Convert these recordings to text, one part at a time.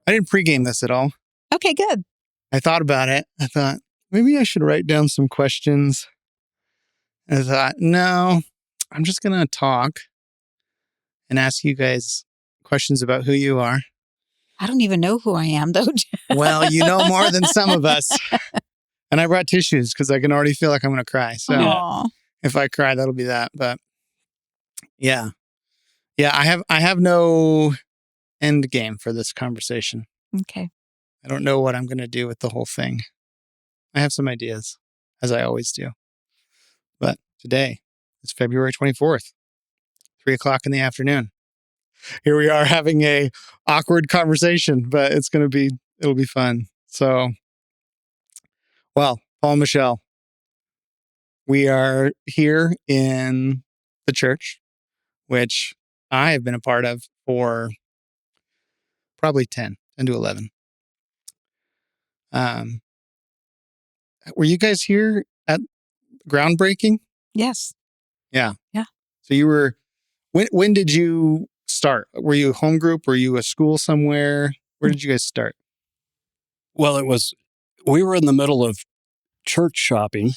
I didn't pregame this at all. Okay, good. I thought about it. I thought, maybe I should write down some questions. And I thought, no, I'm just going to talk and ask you guys questions about who you are. I don't even know who I am, though. Well, you know more than some of us. And I brought tissues because I can already feel like I'm going to cry. So Aww. if I cry, that'll be that. But yeah. Yeah, I have no end game for this conversation. Okay. I don't know what I'm going to do with the whole thing. I have some ideas, as I always do. But today, it's February 24th, 3:00 in the afternoon. Here we are having a awkward conversation, but it'll be fun. So, well, Paul and Michelle, we are here in the church, which I have been a part of for probably 10 to 11. Were you guys here at groundbreaking? Yes. Yeah. Yeah. So you were, when did you start? Were you a home group? Were you a school somewhere? Where did you guys start? Well, we were in the middle of church shopping.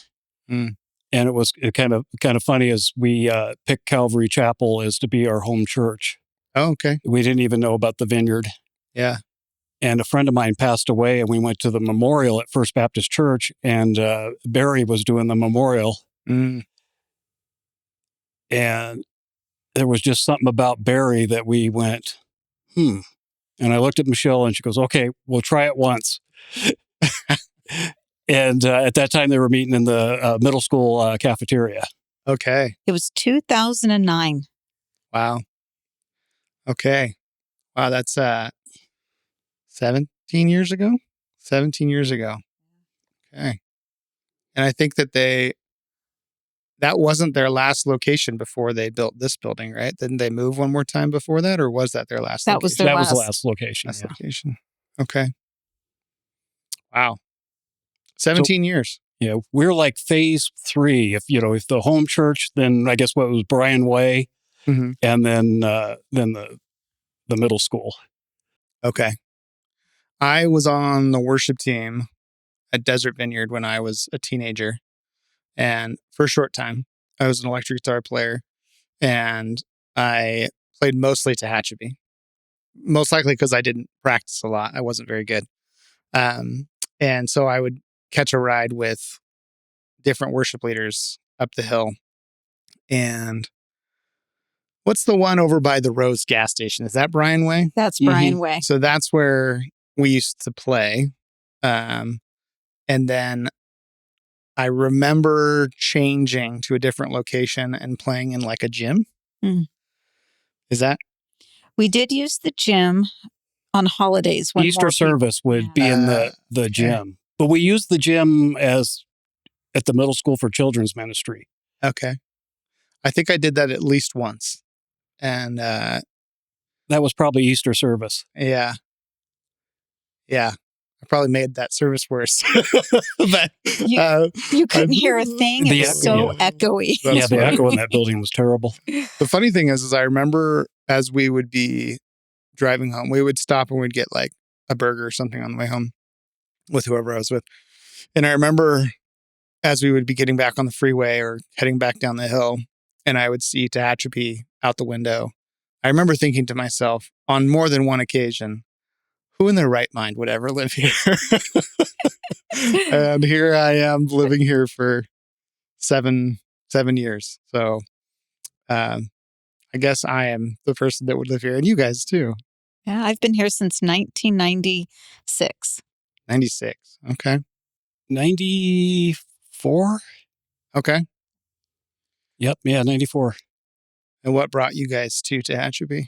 Mm. And it was kind of funny as we picked Calvary Chapel as to be our home church. Oh, okay. We didn't even know about the Vineyard. Yeah. And a friend of mine passed away, and we went to the memorial at First Baptist Church, and Barry was doing the memorial. Mm. And there was just something about Barry that we went, And I looked at Michelle, and she goes, okay, we'll try it once. And at that time, they were meeting in the middle school cafeteria. Okay. It was 2009. Wow. Okay. Wow, that's 17 years ago? 17 years ago. Okay. And I think that wasn't their last location before they built this building, right? Didn't they move one more time before that, or was that their last That location? Was the last location. Last location. Okay. Wow. 17 years. Yeah, we're like phase 3. If the home church, then I guess what was Bryan Way, Mm-hmm. and then the middle school. Okay. I was on the worship team at Desert Vineyard when I was a teenager. And for a short time, I was an electric guitar player. And I played mostly Tehachapi. Most likely because I didn't practice a lot. I wasn't very good. And so I would catch a ride with different worship leaders up the hill. And what's the one over by the Rose gas station? Is that Bryan Way? That's Bryan Way. So that's where we used to play. And then I remember changing to a different location and playing in like a gym. Mm. Is that? We did use the gym on holidays. When Easter service would be in the gym. But we used the gym as at the middle school for children's ministry. Okay. I think I did that at least once. And that was probably Easter service. Yeah. Yeah. I probably made that service worse. But you couldn't hear a thing. It was so echoey. Yeah, the echo in that building was terrible. The funny thing is I remember as we would be driving home, we would stop and we'd get like a burger or something on the way home with whoever I was with. And I remember as we would be getting back on the freeway or heading back down the hill, and I would see Tehachapi out the window, I remember thinking to myself on more than one occasion, who in their right mind would ever live here? And here I am living here for seven years. So I guess I am the person that would live here, and you guys too. Yeah, I've been here since 1996. 96. Okay. 94? Okay. Yep. Yeah, 94. And what brought you guys to Tehachapi?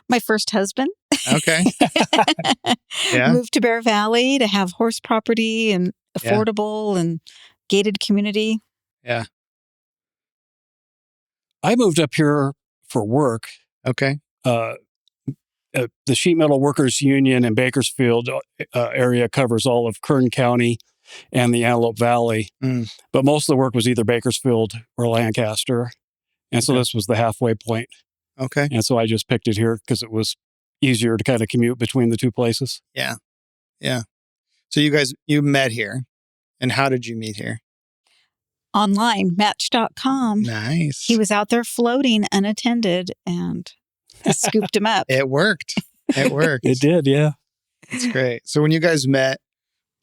My first husband. Okay. Yeah. Moved to Bear Valley to have horse property and affordable and gated community. Yeah. I moved up here for work. Okay. The Sheet Metal Workers Union in Bakersfield area covers all of Kern County and the Antelope Valley. Mm. But most of the work was either Bakersfield or Lancaster. And so this was the halfway point. Okay. And so I just picked it here because it was, easier to kind of commute between the two places. Yeah. Yeah. So you met here. And how did you meet here? Online, Match.com. Nice. He was out there floating unattended, and I scooped him up. It worked. It worked. It did, yeah. That's great. So when you guys met,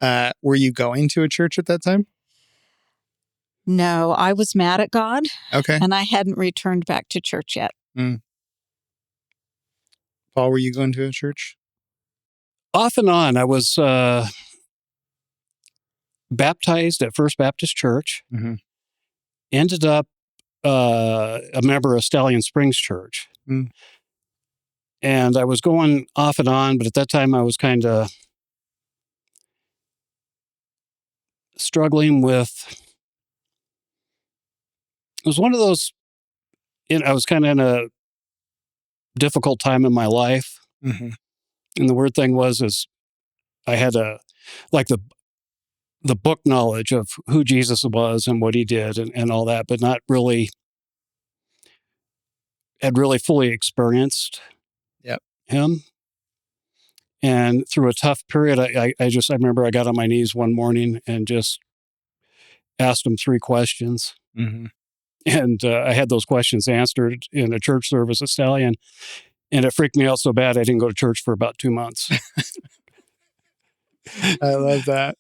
were you going to a church at that time? No, I was mad at God. Okay. And I hadn't returned back to church yet. Paul, were you going to a church? Off and on. I was baptized at First Baptist Church. Mm-hmm. Ended up a member of Stallion Springs Church. And I was going off and on, but at that time I was kind of struggling with... It was one of those... I was kind of in a difficult time in my life. Mm-hmm. And the weird thing is I had the book knowledge of who Jesus was and what he did and all that, but not really had really fully experienced him. And through a tough period, I remember I got on my knees one morning and just asked him 3 questions. Mm-hmm. And I had those questions answered in a church service at Stallion. And it freaked me out so bad I didn't go to church for about 2 months. I love that.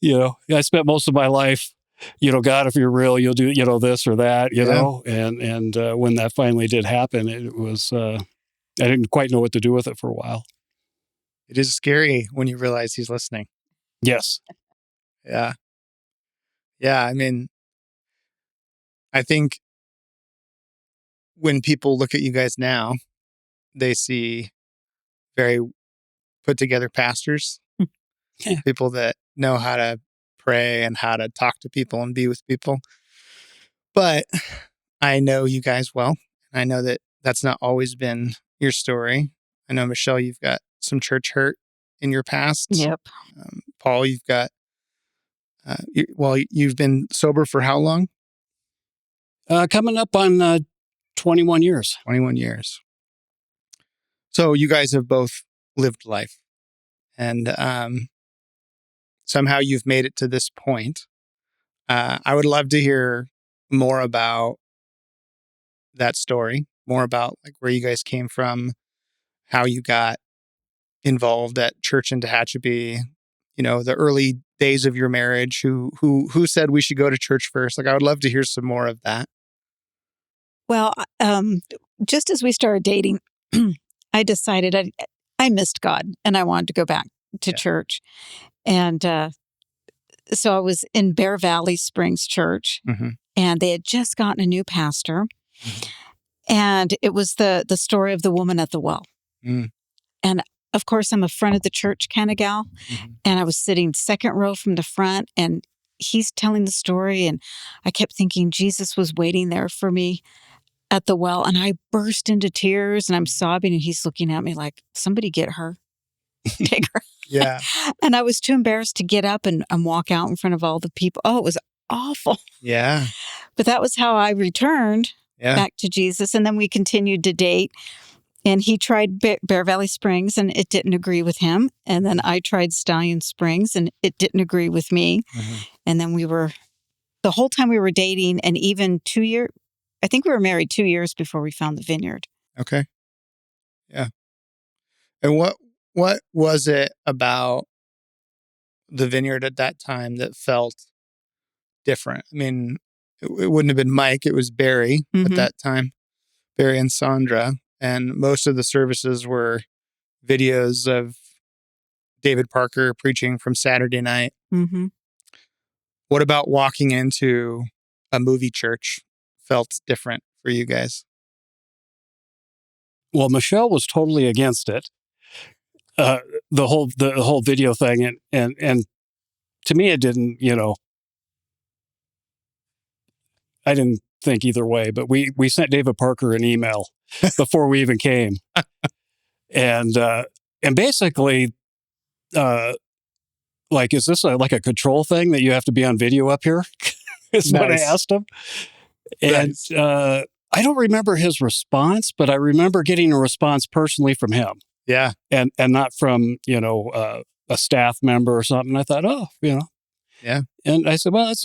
I spent most of my life, God, if you're real, you'll do, this or that, know. And when that finally did happen, it was, I didn't quite know what to do with it for a while. It is scary when you realize he's listening. Yes. Yeah. Yeah. I mean, I think when people look at you guys now, they see very put together pastors, people that know how to pray and how to talk to people and be with people. But I know you guys well. I know that that's not always been your story. I know, Michelle, you've got some church hurt in your past. Yep. Paul, you've got, you've been sober for how long? Coming up on 21 years. 21 years. So you guys have both lived life. And somehow you've made it to this point. I would love to hear more about that story, more about like where you guys came from, how you got involved at church in Tehachapi, the early days of your marriage, who said we should go to church first. Like, I would love to hear some more of that. Well, just as we started dating, I decided I missed God and I wanted to go back to church. And so I was in Bear Valley Springs Church, and they had just gotten a new pastor. And it was the story of the woman at the well. And of course, I'm a front of the church kind of gal. And I was sitting second row from the front, and he's telling the story. And I kept thinking Jesus was waiting there for me at the well. And I burst into tears and I'm sobbing, and he's looking at me like, somebody get her. Take her. Yeah. And I was too embarrassed to get up and walk out in front of all the people. Oh, it was awful. Yeah. But that was how I returned back to Jesus. And then we continued to date. And he tried Bear Valley Springs, and it didn't agree with him. And then I tried Stallion Springs, and it didn't agree with me. And then the whole time we were dating, and even 2 years, I think we were married 2 years before we found the Vineyard. Okay. Yeah. And what was it about the Vineyard at that time that felt different? I mean, it wouldn't have been Mike. It was Barry at that time, Barry and Sandra. And most of the services were videos of David Parker preaching from Saturday night. What about walking into a movie church felt different for you guys? Well, Michelle was totally against it. The whole video thing, and to me, it didn't. I didn't think either way. But we sent David Parker an email before we even came, and basically, like, is this like a control thing that you have to be on video up here? Is what I asked him, and I don't remember his response, but I remember getting a response personally from him. Yeah. And not from, a staff member or something. I thought, Yeah. And I said, well, that's,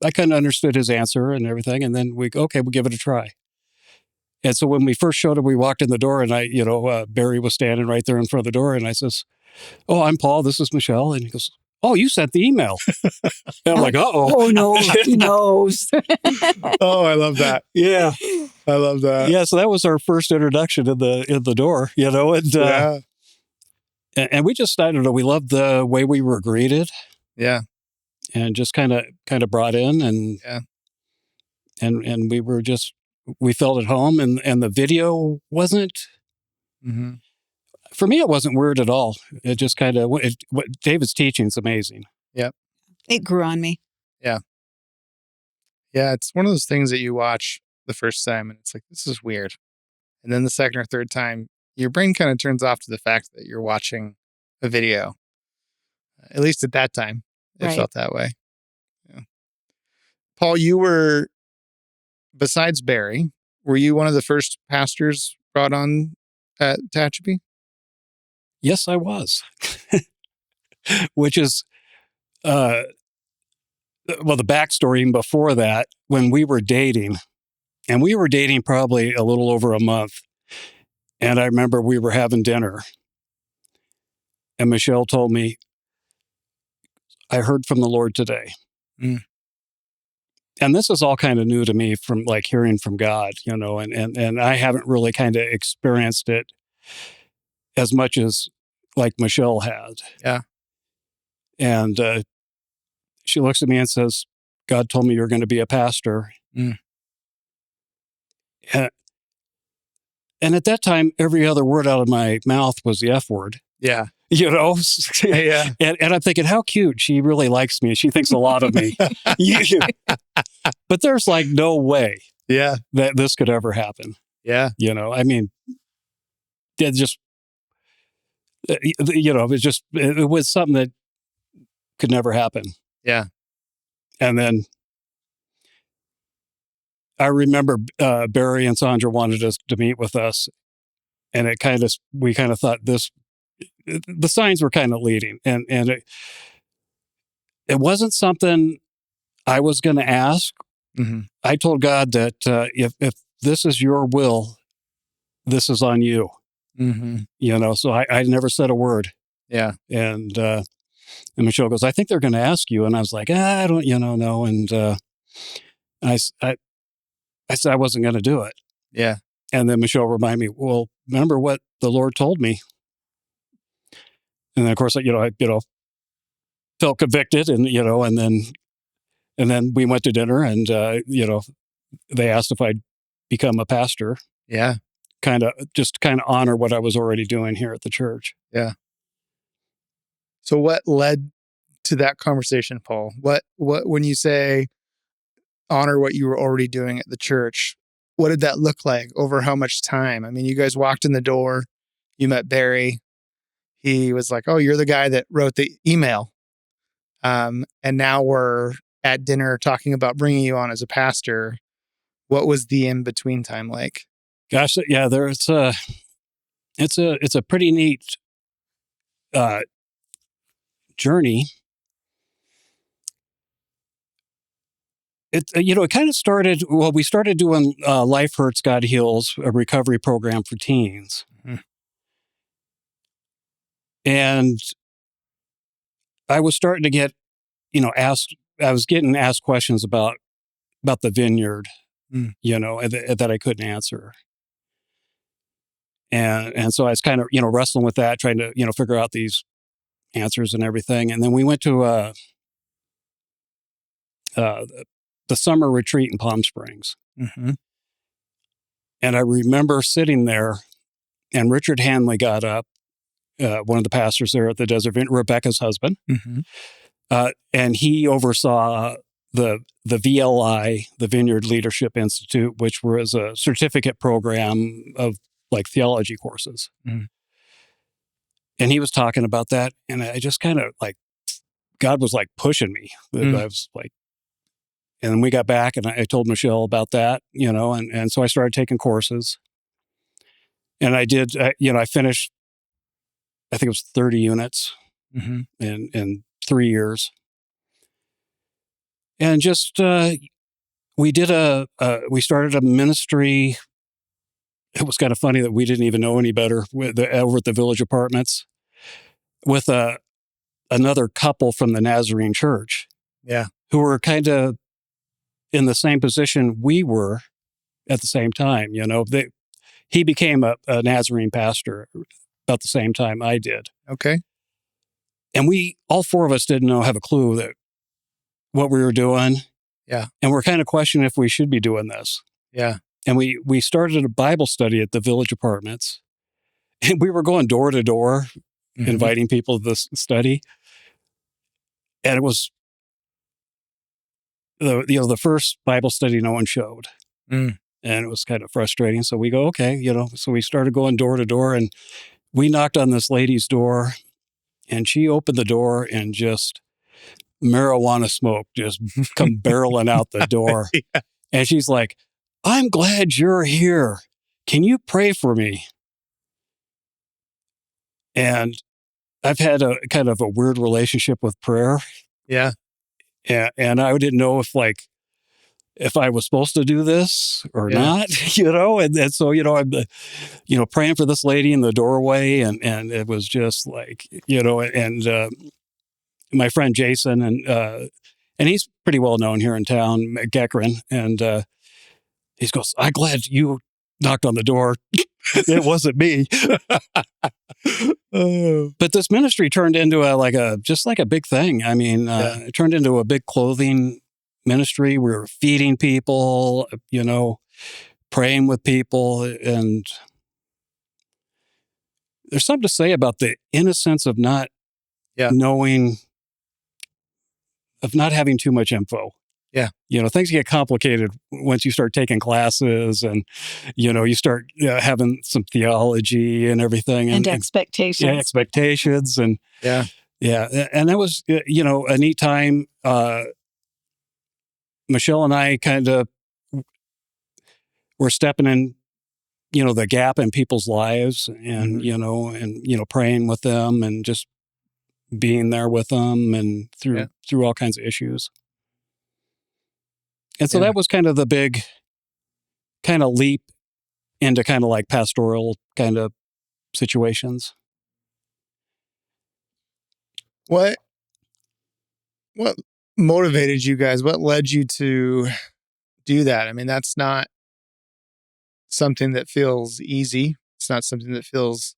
I kind of understood his answer and everything. And then we'll give it a try. And so when we first showed up, we walked in the door and Barry was standing right there in front of the door. And I says, oh, I'm Paul. This is Michelle. And he goes, oh, you sent the email. And I'm like, uh-oh. Oh, no, he knows. Oh, I love that. Yeah. I love that. Yeah. So that was our first introduction in the door, and and we just, I don't know, we loved the way we were greeted. Yeah. And just kind of brought in and we felt at home and the video wasn't, for me, it wasn't weird at all. It just kind of, what David's teaching is amazing. Yep. It grew on me. Yeah. Yeah. It's one of those things that you watch the first time and it's like, this is weird. And then the second or third time, your brain kind of turns off to the fact that you're watching a video. At least at that time, it felt that way. Yeah. Paul, you were, besides Barry, were you one of the first pastors brought on at Tehachapi? Yes, I was. Which is, the backstory even before that, when we were dating, and we were dating probably a little over a month. And I remember we were having dinner. And Michelle told me, I heard from the Lord today. Mm. And this is all kind of new to me from like hearing from God, and I haven't really kind of experienced it as much as like Michelle had. Yeah. And she looks at me and says, God told me you're going to be a pastor. Mm. And at that time, every other word out of my mouth was the F word. Yeah. Yeah. And I'm thinking, how cute. She really likes me. She thinks a lot of me. But there's like no way that this could ever happen. Yeah. I mean, it just, it was something that could never happen. Yeah. And then I remember Barry and Sandra wanted us to meet with us. And we kind of thought the signs were kind of leading. And it wasn't something I was going to ask. Mm-hmm. I told God that if this is your will, this is on you. Mm-hmm. So I never said a word. Yeah. And Michelle goes, I think they're going to ask you. And I was like, I don't, no. And I said I wasn't going to do it. Yeah. And then Michelle reminded me, well, remember what the Lord told me. And then, of course, I felt convicted and then we went to dinner and, they asked if I'd become a pastor. Yeah. Kind of honor what I was already doing here at the church. Yeah. So what led to that conversation, Paul? What, when you say honor what you were already doing at the church, what did that look like over how much time? I mean, you guys walked in the door, you met Barry. He was like, oh, you're the guy that wrote the email. And now we're at dinner talking about bringing you on as a pastor. What was the in-between time like? Gosh, yeah, it's a pretty neat journey. It kind of started, we started doing Life Hurts, God Heals, a recovery program for teens. Mm-hmm. And I was starting to get, I was getting asked questions about the Vineyard, that I couldn't answer. And so I was kind of, wrestling with that, trying to, figure out these answers and everything. And then we went to the summer retreat in Palm Springs. Mm-hmm. And I remember sitting there and Richard Hanley got up, one of the pastors there at the Desert Vineyard, Rebecca's husband. Mm-hmm. And he oversaw the VLI, the Vineyard Leadership Institute, which was a certificate program of like theology courses. Mm-hmm. And he was talking about that. And I just kind of like, God was like pushing me. Mm-hmm. I was like, and then we got back and I told Michelle about that, and so I started taking courses. And I did, I finished, I think it was 30 units in 3 years. And just, we started a ministry. It was kind of funny that we didn't even know any better over at the Village Apartments with another couple from the Nazarene Church. Yeah. Who were kind of in the same position we were at the same time. He became a Nazarene pastor about the same time I did. Okay. And all four of us didn't have a clue that what we were doing. Yeah. And we're kind of questioning if we should be doing this. Yeah. And we started a Bible study at the Village Apartments. And we were going door to door, inviting people to this study. And it was the first Bible study no one showed. And it was kind of frustrating. So we go, okay, so we started going door to door, and we knocked on this lady's door, and she opened the door, and just marijuana smoke just come barreling out the door. Yeah. And she's like, "I'm glad you're here. Can you pray for me?" And I've had a kind of a weird relationship with prayer. Yeah. Yeah. And I didn't know if I was supposed to do this or not, and so, I'm, praying for this lady in the doorway, and it was just like, and my friend Jason, and he's pretty well known here in town, Gekrin, and he goes, "I'm glad you knocked on the door. It wasn't me." But this ministry turned into a big thing. I mean, it turned into a big clothing ministry. We were feeding people, praying with people. And there's something to say about the innocence of not knowing, of not having too much info. Yeah. Things get complicated once you start taking classes, and, you start having some theology and everything. And expectations. Yeah, expectations. And yeah. And that was, a neat time. Michelle and I kind of were stepping in, the gap in people's lives, and, praying with them, and just being there with them, and through all kinds of issues. And so that was kind of the big kind of leap into kind of like pastoral kind of situations. What motivated you guys? What led you to do that? I mean, that's not something that feels easy. It's not something that feels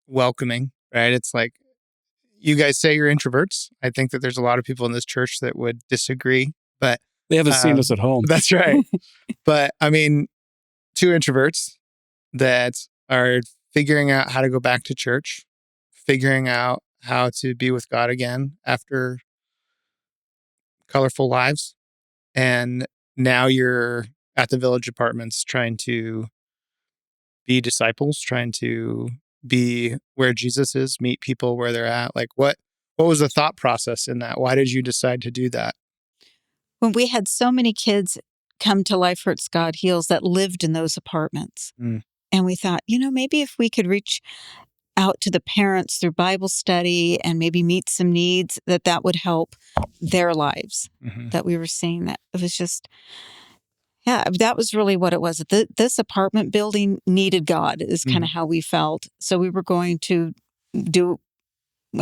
welcoming, right? It's like, you guys say you're introverts. I think that there's a lot of people in this church that would disagree, but they haven't seen us at home. That's right. But I mean, two introverts that are figuring out how to go back to church, figuring out how to be with God again after colorful lives. And now you're at the Village Apartments trying to be disciples, trying to be where Jesus is, meet people where they're at. Like, what was the thought process in that? Why did you decide to do that? When we had so many kids come to Life Hurts, God Heals that lived in those apartments. And we thought, maybe if we could reach out to the parents through Bible study and maybe meet some needs, that would help their lives, that we were seeing. That it was just, that was really what it was. This apartment building needed God is kind of how we felt. So we were going to do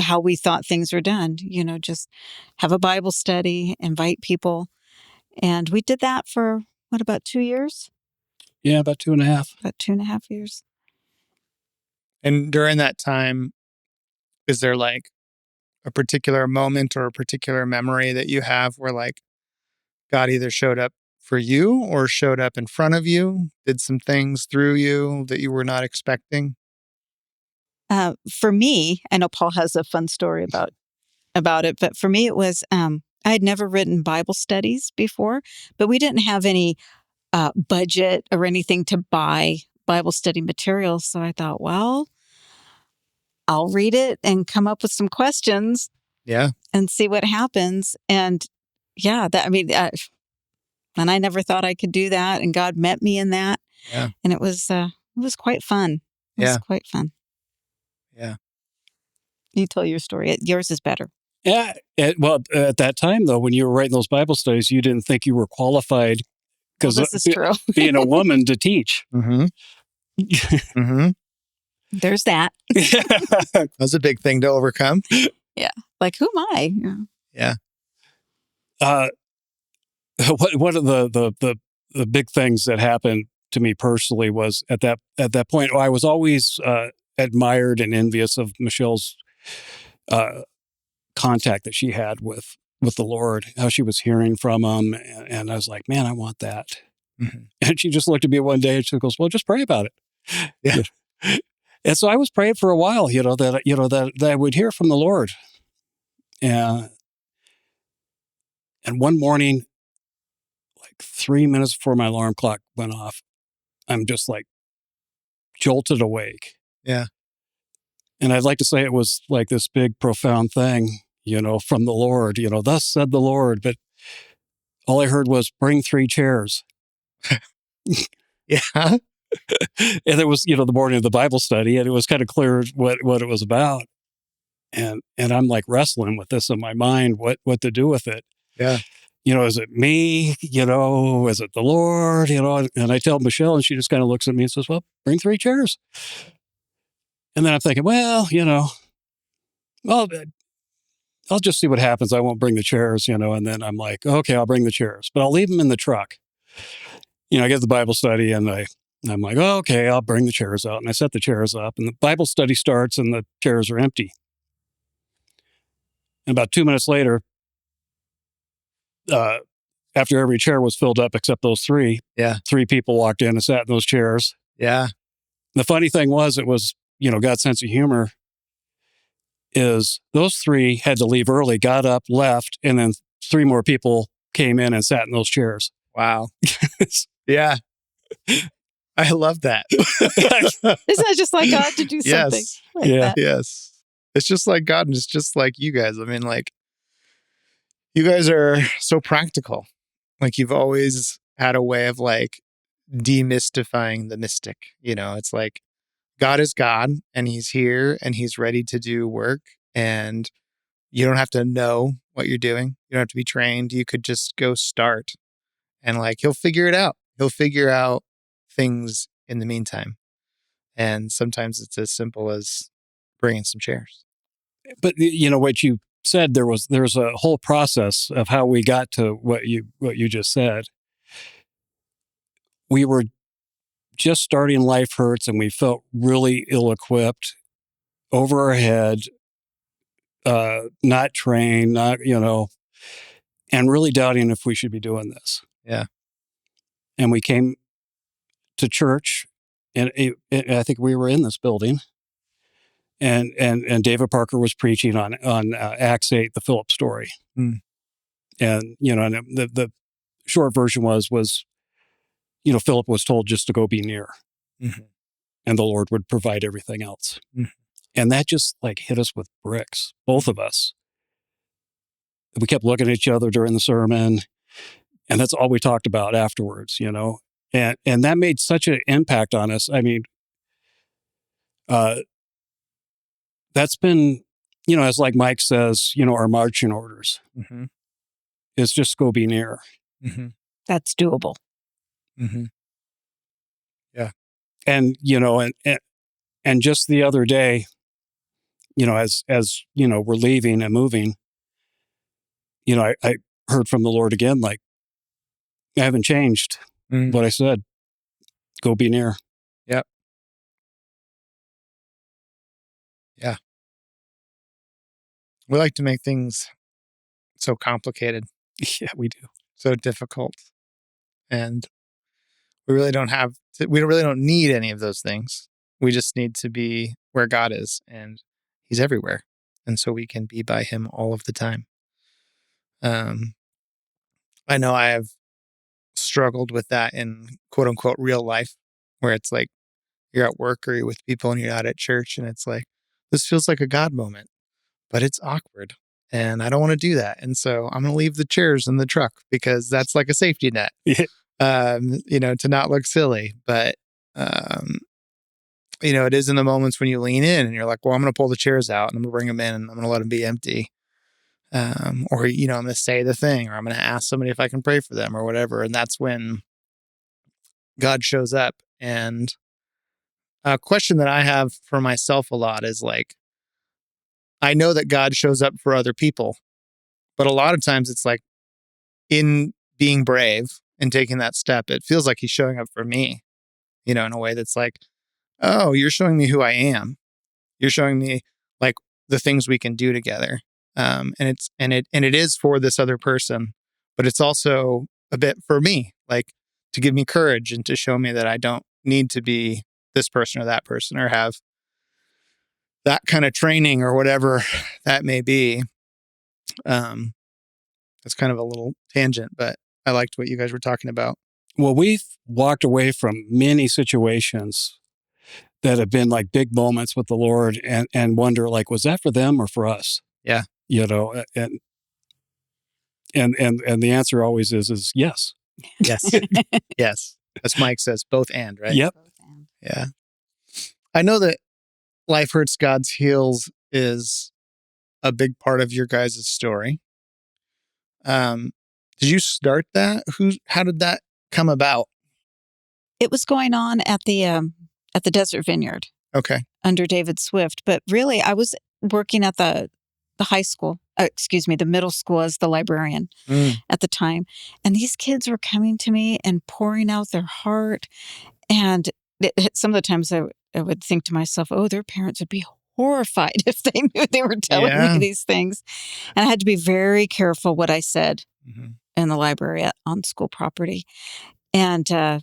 how we thought things were done, just have a Bible study, invite people. And we did that for, about 2 years? Yeah, about 2.5. About 2.5 years. And during that time, is there like a particular moment or a particular memory that you have where like God either showed up for you or showed up in front of you, did some things through you that you were not expecting? For me, I know Paul has a fun story about it, but for me it was, I had never written Bible studies before, but we didn't have any budget or anything to buy Bible study materials. So I thought, well, I'll read it and come up with some questions. Yeah. And see what happens. And and I never thought I could do that. And God met me in that. Yeah. And it was It was quite fun. It was quite fun. Yeah. You tell your story. Yours is better. Yeah. Well, at that time, though, when you were writing those Bible studies, you didn't think you were qualified because this is true. being a woman to teach. Mm-hmm. Mm-hmm. There's that. That was a big thing to overcome. Yeah. Like, who am I? Yeah. One of the big things that happened to me personally was at that point, I was always admired and envious of Michelle's contact that she had with the Lord, how she was hearing from him. And I was like, man, I want that. Mm-hmm. And she just looked at me one day and she goes, well, just pray about it. Yeah. And so I was praying for a while, that I would hear from the Lord. And one morning, like 3 minutes before my alarm clock went off, I'm just like jolted awake. Yeah. And I'd like to say it was like this big, profound thing, from the Lord, thus said the Lord. But all I heard was, bring 3 chairs. Yeah. And it was, the morning of the Bible study, and it was kind of clear what it was about. And I'm like wrestling with this in my mind, what to do with it. Yeah. Is it me? Is it the Lord? And I tell Michelle, and she just kind of looks at me and says, well, bring 3 chairs. And then I'm thinking, well, I'll just see what happens. I won't bring the chairs, and then I'm like, okay, I'll bring the chairs, but I'll leave them in the truck. I get the Bible study and I'm like, oh, okay, I'll bring the chairs out. And I set the chairs up and the Bible study starts and the chairs are empty. And about 2 minutes later, after every chair was filled up except those 3, 3 people walked in and sat in those chairs. Yeah. The funny thing was, it was, God's sense of humor is those 3 had to leave early, got up, left, and then 3 more people came in and sat in those chairs. Wow. Yeah. I love that. Isn't that just like God to do something like that? Yes. It's just like God, and it's just like you guys. I mean, like, you guys are so practical. Like, you've always had a way of like demystifying the mystic. It's like God is God, and he's here and he's ready to do work, and you don't have to know what you're doing. You don't have to be trained. You could just go start, and like, he'll figure it out. He'll figure out things in the meantime. And sometimes it's as simple as bringing some chairs. But what you said, there's a whole process of how we got to what you just said. We were just starting Life Hurts, and we felt really ill-equipped, over our head, not trained, and really doubting if we should be doing this. Yeah. And we came to church, and I think we were in this building, and David Parker was preaching on Acts 8, the Philip story. Mm. And, and the short version was Philip was told just to go be near, mm-hmm. and the Lord would provide everything else. Mm. And that just like hit us with bricks, both of us. We kept looking at each other during the sermon, and that's all we talked about afterwards, and that made such an impact on us. I mean, that's been, as like Mike says, our marching orders, mm-hmm. is just go be near. Mm-hmm. That's doable. Mm-hmm. Yeah. And, and just the other day, as we're leaving and moving, I heard from the Lord again, like, I haven't changed what I said. Go be near. Yep. Yeah. We like to make things so complicated. Yeah, we do. So difficult. And we really don't need any of those things. We just need to be where God is, and he's everywhere. And so we can be by him all of the time. I know I have struggled with that in quote unquote real life, where it's like you're at work or you're with people and you're not at church, and it's like, this feels like a God moment, but it's awkward and I don't want to do that. And so I'm going to leave the chairs in the truck because that's like a safety net, yeah. To not look silly. But it is in the moments when you lean in and you're like, well, I'm going to pull the chairs out and I'm going to bring them in and I'm going to let them be empty. Or, I'm going to say the thing, or I'm going to ask somebody if I can pray for them or whatever. And that's when God shows up. And a question that I have for myself a lot is like, I know that God shows up for other people, but a lot of times it's like in being brave and taking that step, it feels like he's showing up for me, in a way that's like, oh, you're showing me who I am. You're showing me like the things we can do together. And it is for this other person, but it's also a bit for me, like to give me courage and to show me that I don't need to be this person or that person or have that kind of training or whatever that may be. That's kind of a little tangent, but I liked what you guys were talking about. Well, we've walked away from many situations that have been like big moments with the Lord and wonder like, was that for them or for us? Yeah. And the answer always is yes. Yes. Yes. As Mike says, both and, right? Yep. Yeah. I know that Life Hurts, God's Heals is a big part of your guys' story. Did you start that? How did that come about? It was going on at the Desert Vineyard. Okay. Under David Swift. But really, I was working at the high school, the middle school as the librarian at the time. And these kids were coming to me and pouring out their heart. And some of the times I would think to myself, oh, their parents would be horrified if they knew they were telling me these things. And I had to be very careful what I said in the library on school property. And then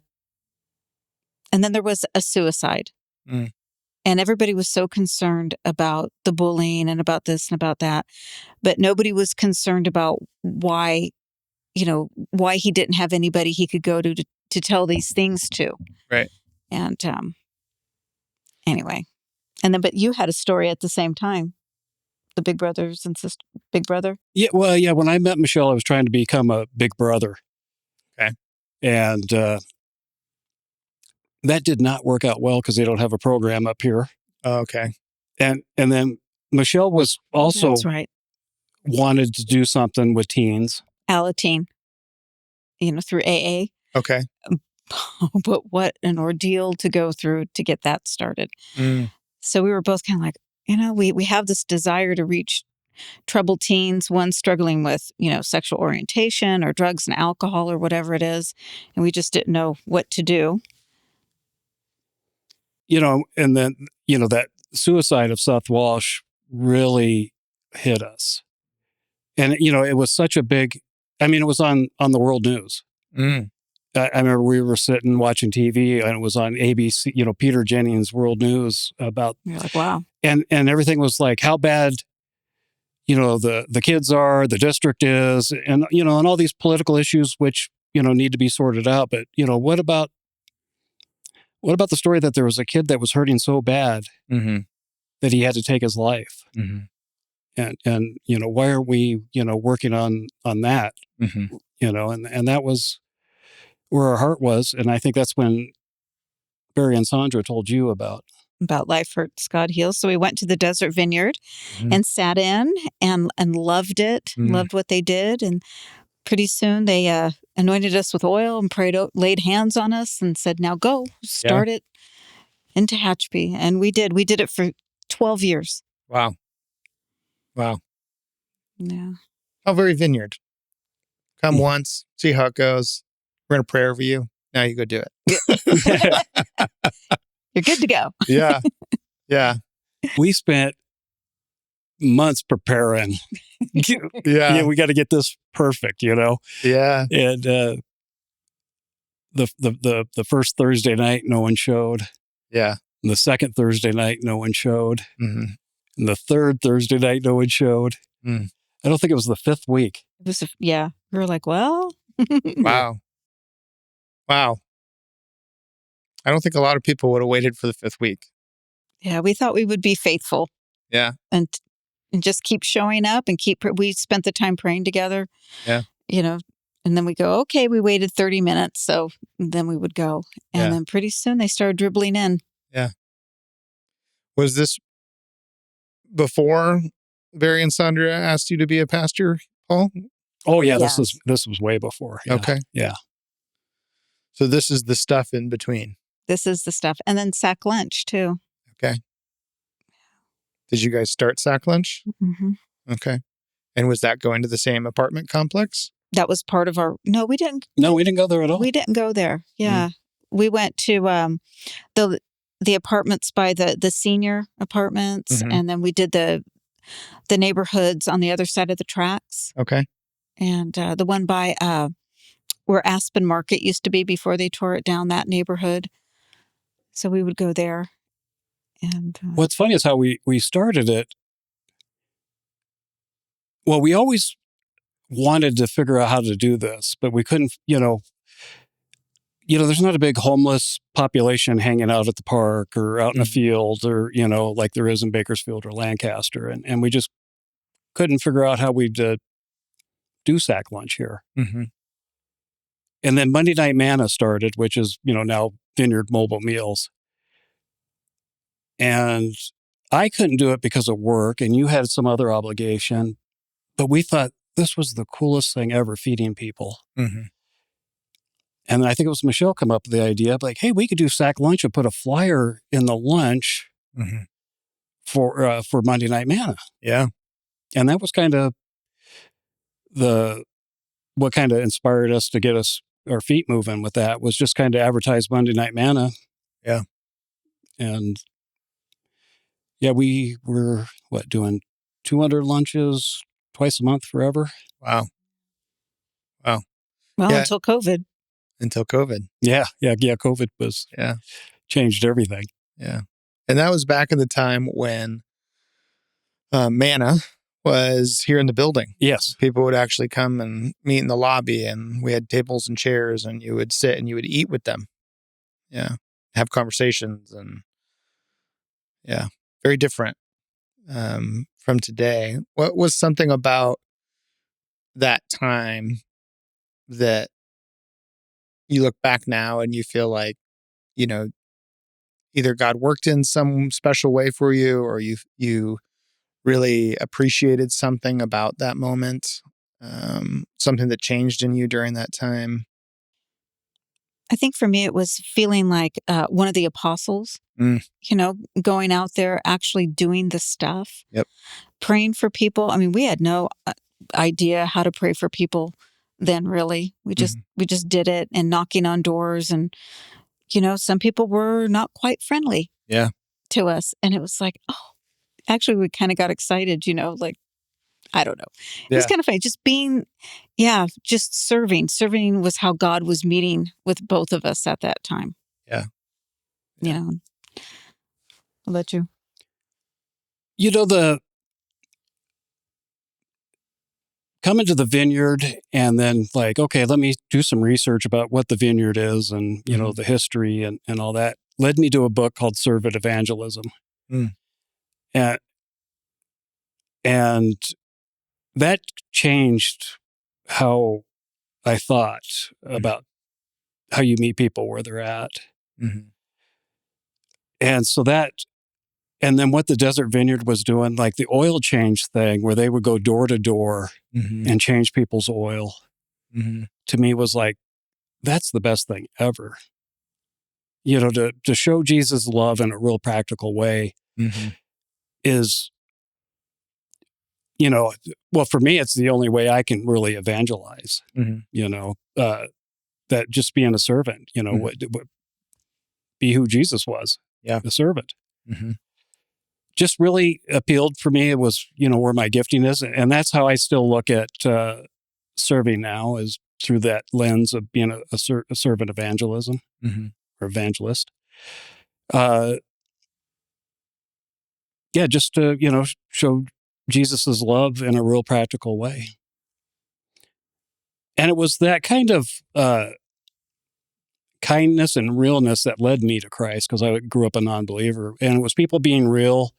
there was a suicide. And everybody was so concerned about the bullying and about this and about that. But nobody was concerned about why he didn't have anybody he could go to tell these things to. Right. And anyway. And then, but you had a story at the same time. The big brothers and sister, big brother? Yeah. Well, yeah. When I met Michelle, I was trying to become a big brother. Okay. And that did not work out well because they don't have a program up here. Oh, okay. And then Michelle was also That's right. wanted to do something with teens. Alateen, through AA. Okay. But what an ordeal to go through to get that started. So we were both kind of like, we have this desire to reach troubled teens, one struggling with, sexual orientation or drugs and alcohol or whatever it is. And we just didn't know what to do. And then, that suicide of Seth Walsh really hit us. And, it was such a big, it was on the world news. I remember we were sitting watching TV and it was on ABC, Peter Jennings' World News about. You're like, wow. And everything was like how bad, the kids are, the district is, and, and all these political issues, which, need to be sorted out. But, what about the story that there was a kid that was hurting so bad that he had to take his life? And why are we, working on that, and that was where our heart was. And I think that's when Barry and Sandra told you about Life Hurts, God Heals. So we went to the Desert Vineyard and sat in and loved it, loved what they did. And pretty soon they anointed us with oil and laid hands on us and said, now go, start it in Tehachapi. And we did. We did it for 12 years. Wow. Yeah. How very Vineyard. Come once, see how it goes. We're going to pray over you. Now you go do it. You're good to go. Yeah. Yeah. We spent months preparing. Yeah. We got to get this perfect, Yeah. And the first Thursday night, no one showed. Yeah. And the second Thursday night, no one showed. And the third Thursday night, no one showed. I don't think it was the fifth week. It was, We were like, well. Wow. I don't think a lot of people would have waited for the fifth week. Yeah, we thought we would be faithful. Yeah. And just keep showing up and we spent the time praying together. Yeah. And then we go, okay, we waited 30 minutes. So then we would go. And then pretty soon they started dribbling in. Yeah. Was this before Barry and Sandra asked you to be a pastor, Paul? Oh yeah, Yes. this was way before. Yeah. Okay. Yeah. So this is the stuff in between. This is the stuff. And then sack lunch too. Okay. Did you guys start sack lunch? Mm-hmm. Okay. And was that going to the same apartment complex? That was part of our. No, we didn't. No, we didn't go there at all. We didn't go there. Yeah, we went to the apartments by the senior apartments, Mhm. and then we did the neighborhoods on the other side of the tracks, Okay. and the one by where Aspen Market used to be before they tore it down. That neighborhood. So we would go there. And what's funny is how we started it. Well, we always wanted to figure out how to do this, but we couldn't, there's not a big homeless population hanging out at the park or out in a field or, like there is in Bakersfield or Lancaster. And we just couldn't figure out how we'd do sack lunch here. Mm-hmm. And then Monday Night Manna started, which is, now Vineyard Mobile Meals. And I couldn't do it because of work and you had some other obligation, but we thought this was the coolest thing ever, feeding people. Mm-hmm. And I think it was Michelle come up with the idea of like, hey, we could do sack lunch and put a flyer in the lunch Mm-hmm. for Monday Night Manna. Yeah. And that was kind of what kind of inspired us to get our feet moving with that, was just kind of advertise Monday Night Manna. Yeah. And yeah, we were doing 200 lunches twice a month forever. Wow. well, Yeah. until COVID. Until COVID. Yeah. COVID was changed everything. Yeah. And that was back in the time when Manna was here in the building. Yes. People would actually come and meet in the lobby, and we had tables and chairs, and you would sit and you would eat with them. Yeah. Have conversations, and very different from today. What was something about that time that you look back now and you feel like, either God worked in some special way for you, or you really appreciated something about that moment, something that changed in you during that time? I think for me, it was feeling like one of the apostles, going out there, actually doing the stuff, Yep. praying for people. I mean, we had no idea how to pray for people then, really. We just did it, and knocking on doors, and, some people were not quite friendly to us. And it was like, oh, actually, we kind of got excited, like, I don't know. It was kind of funny. Just being, just serving. Serving was how God was meeting with both of us at that time. Yeah. How about you? The coming to the Vineyard and then like, okay, let me do some research about what the Vineyard is and, the history and all that led me to a book called Servant Evangelism. And that changed how I thought about how you meet people where they're at. Mm-hmm. And so and then what the Desert Vineyard was doing, like the oil change thing where they would go door to door and change people's oil, to me was like, that's the best thing ever. To show Jesus' love in a real practical way is, well, for me, it's the only way I can really evangelize, that just being a servant, be who Jesus was, a servant. Just really appealed for me. It was, where my gifting is. And that's how I still look at serving now, is through that lens of being a servant evangelism or evangelist. Just to, show Jesus's love in a real practical way. And it was that kind of kindness and realness that led me to Christ, because I grew up a non-believer. And it was people being real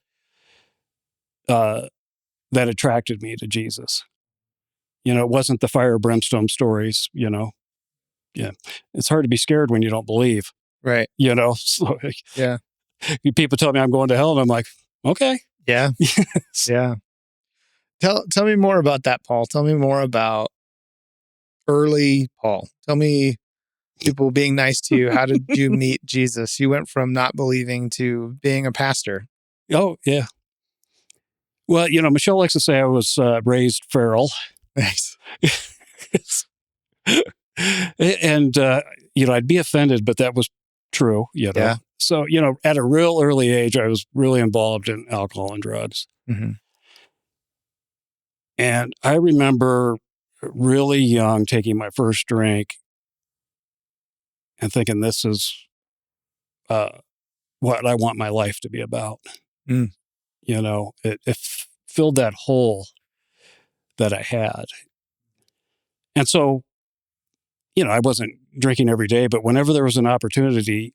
that attracted me to Jesus. It wasn't the fire brimstone stories, Yeah. It's hard to be scared when you don't believe. Right. So, yeah. People tell me I'm going to hell, and I'm like, okay. Yeah. Yes. Yeah. Tell me more about that, Paul. Tell me more about early Paul. Tell me people being nice to you. How did you meet Jesus? You went from not believing to being a pastor. Oh, yeah. Well, Michelle likes to say I was raised feral. Nice. And, I'd be offended, but that was true, Yeah. So, at a real early age, I was really involved in alcohol and drugs. Mm-hmm. And I remember really young taking my first drink and thinking, this is what I want my life to be about. Mm. It filled that hole that I had. And so, I wasn't drinking every day, but whenever there was an opportunity,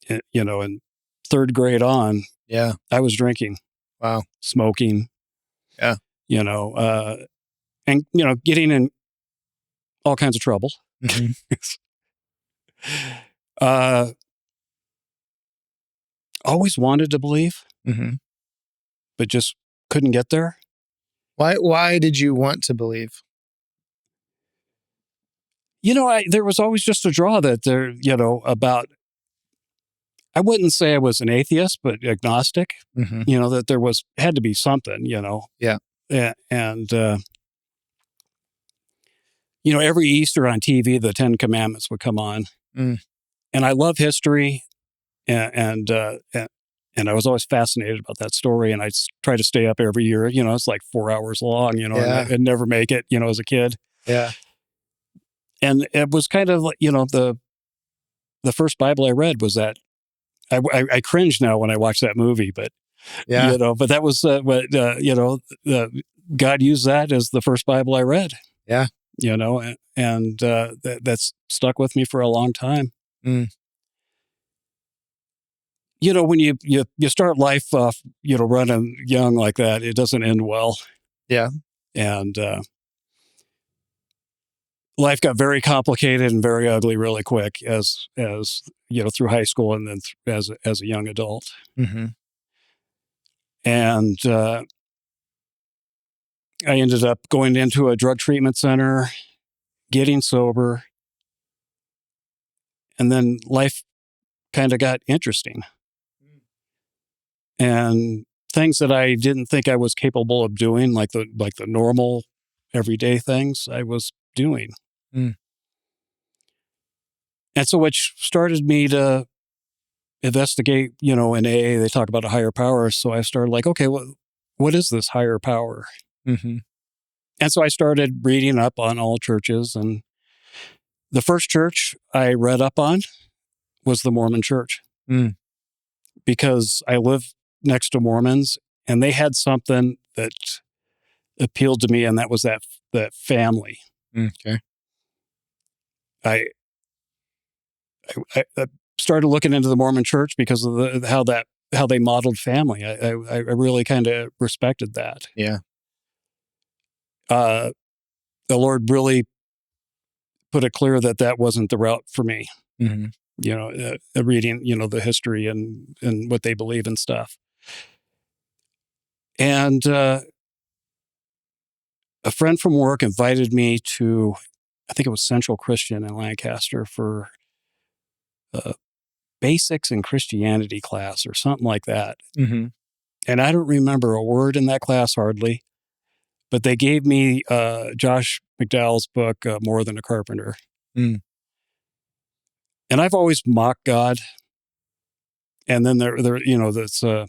in third grade on, Yeah. I was drinking. Wow. Smoking. Yeah. And, getting in all kinds of trouble. Mm-hmm. Always wanted to believe, Mm-hmm. but just couldn't get there. Why did you want to believe? There was always just a draw that there, about, I wouldn't say I was an atheist, but agnostic, Mm-hmm. That there had to be something, Yeah. And, every Easter on TV, the 10 Commandments would come on. Mm. And I love history, and I was always fascinated about that story. And I try to stay up every year. It's like 4 hours long. And I'd never make it. As a kid. Yeah. And it was kind of like the first Bible I read was that. I cringe now when I watch that movie, but Yeah. but that was what God used that as the first Bible I read. Yeah. And that's stuck with me for a long time. Mm. When you start life off, running young like that, it doesn't end well. Yeah. And life got very complicated and very ugly really quick as through high school and then as a young adult. Mm-hmm. And I ended up going into a drug treatment center, getting sober, and then life kind of got interesting. And things that I didn't think I was capable of doing, like the normal everyday things, I was doing. Mm. And so which started me to investigate, in AA, they talk about a higher power. So I started like, okay, what is this higher power? Mm-hmm. And so I started reading up on all churches. And the first church I read up on was the Mormon church. Mm. Because I live next to Mormons and they had something that appealed to me. And that was that family. Okay. I started looking into the Mormon church because of how they modeled family. I really kind of respected that. Yeah. The Lord really put it clear that wasn't the route for me. Mm-hmm. Reading, the history and what they believe and stuff. And a friend from work invited me to, I think it was Central Christian in Lancaster for basics in Christianity class or something like that. Mm-hmm. And I don't remember a word in that class hardly, but they gave me Josh McDowell's book, More Than a Carpenter. Mm. And I've always mocked God. And then there that's the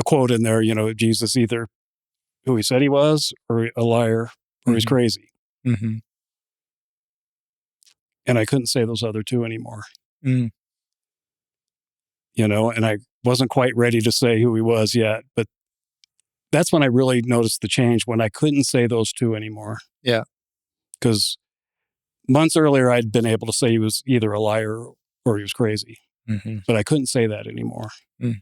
quote in there, Jesus either who he said he was or a liar or he's crazy. Mm-hmm. And I couldn't say those other two anymore. Mm. And I wasn't quite ready to say who he was yet, but that's when I really noticed the change, when I couldn't say those two anymore. Yeah. Because months earlier, I'd been able to say he was either a liar or he was crazy, but I couldn't say that anymore. Mm.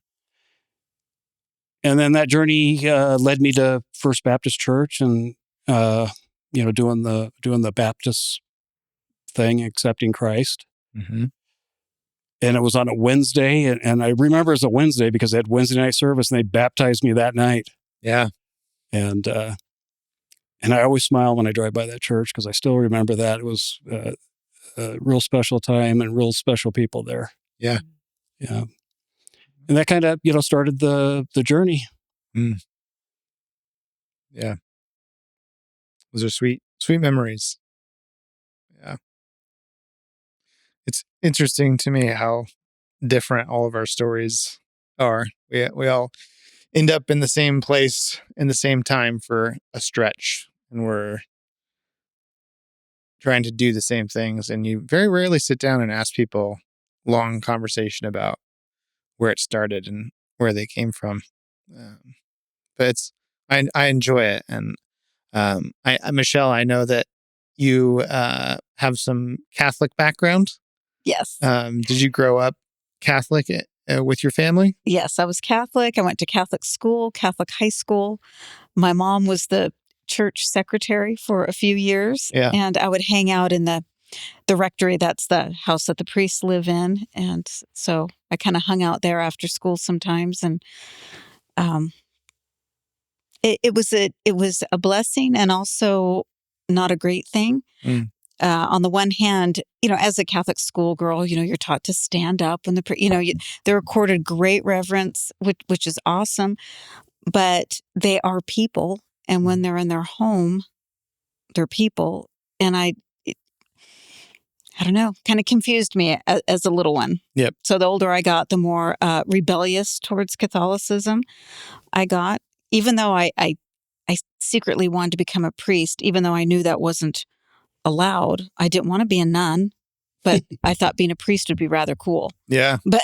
And then that journey led me to First Baptist Church and, doing the Baptist thing, accepting Christ. Mm-hmm. And it was on a Wednesday. And I remember it was a Wednesday because they had Wednesday night service and they baptized me that night. Yeah. And I always smile when I drive by that church because I still remember that. It was a real special time and real special people there. Yeah. Yeah. And that kind of, started the journey. Mm. Yeah. Those are sweet memories. Yeah. It's interesting to me how different all of our stories are. We all end up in the same place in the same time for a stretch, and we're trying to do the same things. And you very rarely sit down and ask people long conversation about where it started and where they came from. But I enjoy it. And Michelle, I know that you have some Catholic background. Yes. Did you grow up Catholic with your family? Yes, I was Catholic. I went to Catholic school, Catholic high school. My mom was the church secretary for a few years. Yeah. And I would hang out in the rectory. That's the house that the priests live in. And so I kind of hung out there after school sometimes. And it was a blessing and also not a great thing. Mm. On the one hand, as a Catholic schoolgirl, you're taught to stand up when they're accorded great reverence, which is awesome, but they are people. And when they're in their home, they're people. And I don't know, kind of confused me as a little one. Yep. So the older I got, the more rebellious towards Catholicism I got, even though I secretly wanted to become a priest, even though I knew that wasn't allowed. I didn't want to be a nun, but I thought being a priest would be rather cool. Yeah. But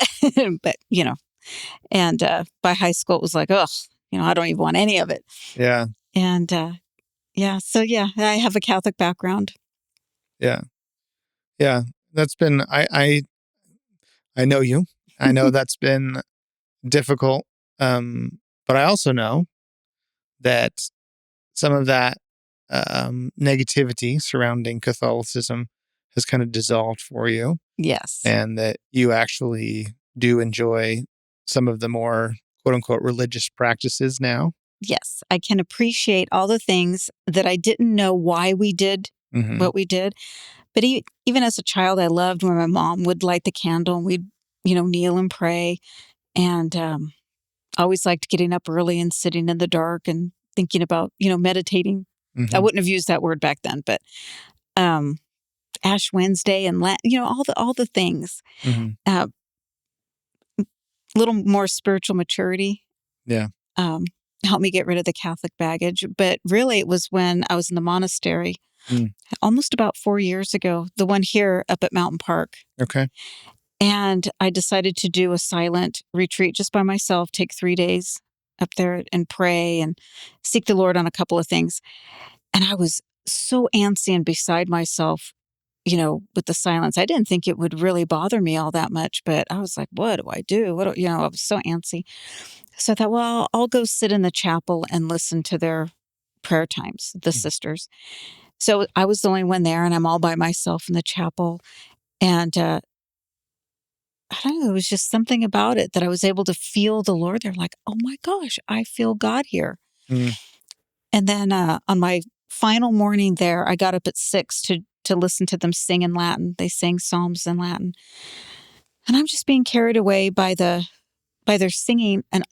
and by high school, it was like, ugh, I don't even want any of it. Yeah. And so I have a Catholic background. Yeah. Yeah. That's been, I know you. I know that's been difficult. But I also know that some of that negativity surrounding Catholicism has kind of dissolved for you. Yes. And that you actually do enjoy some of the more quote unquote religious practices now. Yes. I can appreciate all the things that I didn't know why we did what we did. But even as a child, I loved when my mom would light the candle and we'd, kneel and pray. And always liked getting up early and sitting in the dark and thinking about, meditating. I wouldn't have used that word back then, but Ash Wednesday and all the things. A little more spiritual maturity. Yeah. Helped me get rid of the Catholic baggage. But really, it was when I was in the monastery almost about 4 years ago, the one here up at Mountain Park. Okay. And I decided to do a silent retreat just by myself, take 3 days up there and pray and seek the Lord on a couple of things. And I was so antsy and beside myself, with the silence. I didn't think it would really bother me all that much, but I was like, what do I do? I was so antsy. So I thought, well, I'll go sit in the chapel and listen to their prayer times, the sisters. So I was the only one there and I'm all by myself in the chapel. And I don't know, it was just something about it that I was able to feel the Lord there. Like, oh my gosh, I feel God here. And then on my final morning there, I got up at 6 to listen to them sing in Latin. They sang psalms in Latin. And I'm just being carried away by their singing. And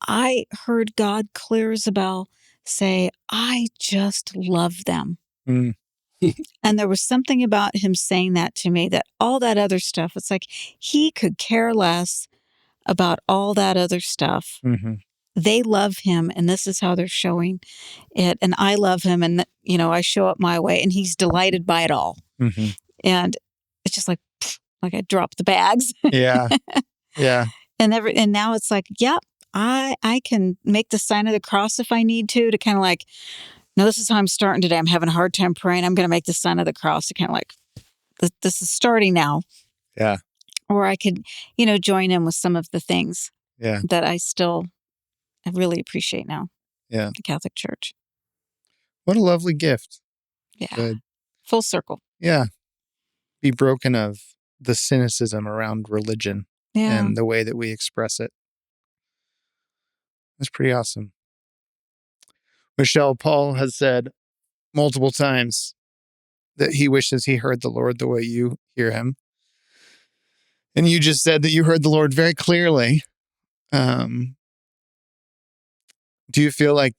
I heard God clear as a bell say, I just love them. And there was something about him saying that to me, that all that other stuff, it's like he could care less about all that other stuff. They love him, and this is how they're showing it. And I love him, and I show up my way, and he's delighted by it all. And it's just like I dropped the bags. Yeah. Yeah. And now it's like, yep, I can make the sign of the cross if I need to kind of like, no, this is how I'm starting today. I'm having a hard time praying. I'm going to make the sign of the cross to kind of like, this is starting now. Yeah. Or I could, join in with some of the things that I really appreciate now. Yeah. The Catholic Church. What a lovely gift. Yeah. Full circle. Yeah. Be broken of the cynicism around religion and the way that we express it. It's pretty awesome. Michelle, Paul has said multiple times that he wishes he heard the Lord the way you hear him. And you just said that you heard the Lord very clearly. Do you feel like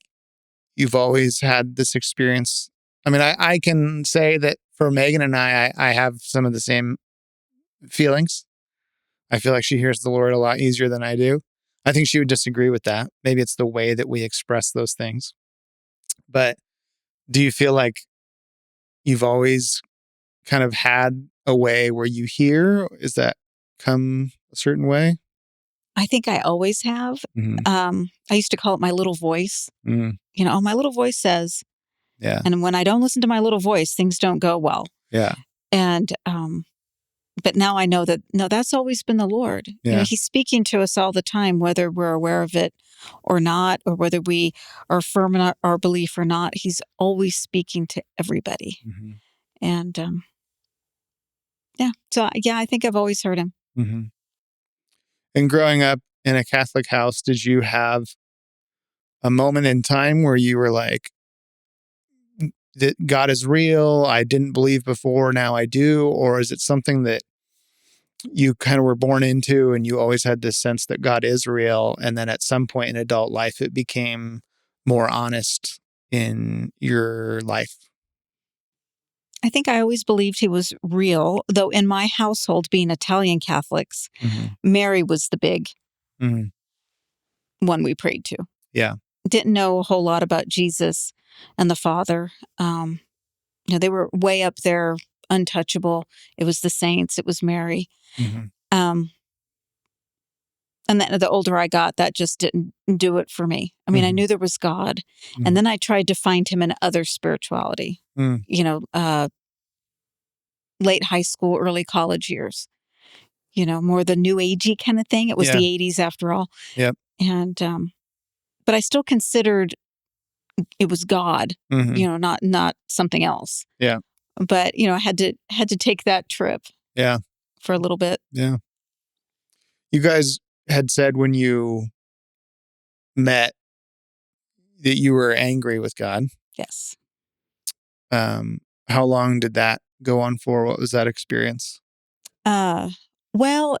you've always had this experience? I mean, I can say that for Megan and I have some of the same feelings. I feel like she hears the Lord a lot easier than I do. I think she would disagree with that. Maybe it's the way that we express those things. But do you feel like you've always kind of had a way where you hear? Is that come a certain way? I think I always have. Mm-hmm. I used to call it my little voice. Mm. My little voice says. Yeah. And when I don't listen to my little voice, things don't go well. Yeah. And but now I know that no, that's always been the Lord. Yeah. He's speaking to us all the time, whether we're aware of it or not, or whether we are firm in our belief or not. He's always speaking to everybody. Mm-hmm. And I think I've always heard him. Mm-hmm. And growing up in a Catholic house, did you have a moment in time where you were like, that God is real, I didn't believe before, now I do? Or is it something that you kind of were born into and you always had this sense that God is real, and then at some point in adult life it became more honest in your life? I think I always believed he was real, though in my household, being Italian Catholics, Mm-hmm. Mary was the big Mm-hmm. one we prayed to. Yeah. Didn't know a whole lot about Jesus and the Father. They were way up there, untouchable. It was the saints. It was Mary. Mm-hmm. And then the older I got, that just didn't do it for me. I mean, I knew there was God. Mm-hmm. And then I tried to find him in other spirituality, late high school, early college years, more the new agey kind of thing. It was the 80s after all. Yep. And, but I still considered it was God, not something else. Yeah. But, I had to take that trip. Yeah. For a little bit. Yeah. You guys had said when you met that you were angry with God. Yes. How long did that go on for? What was that experience? Well,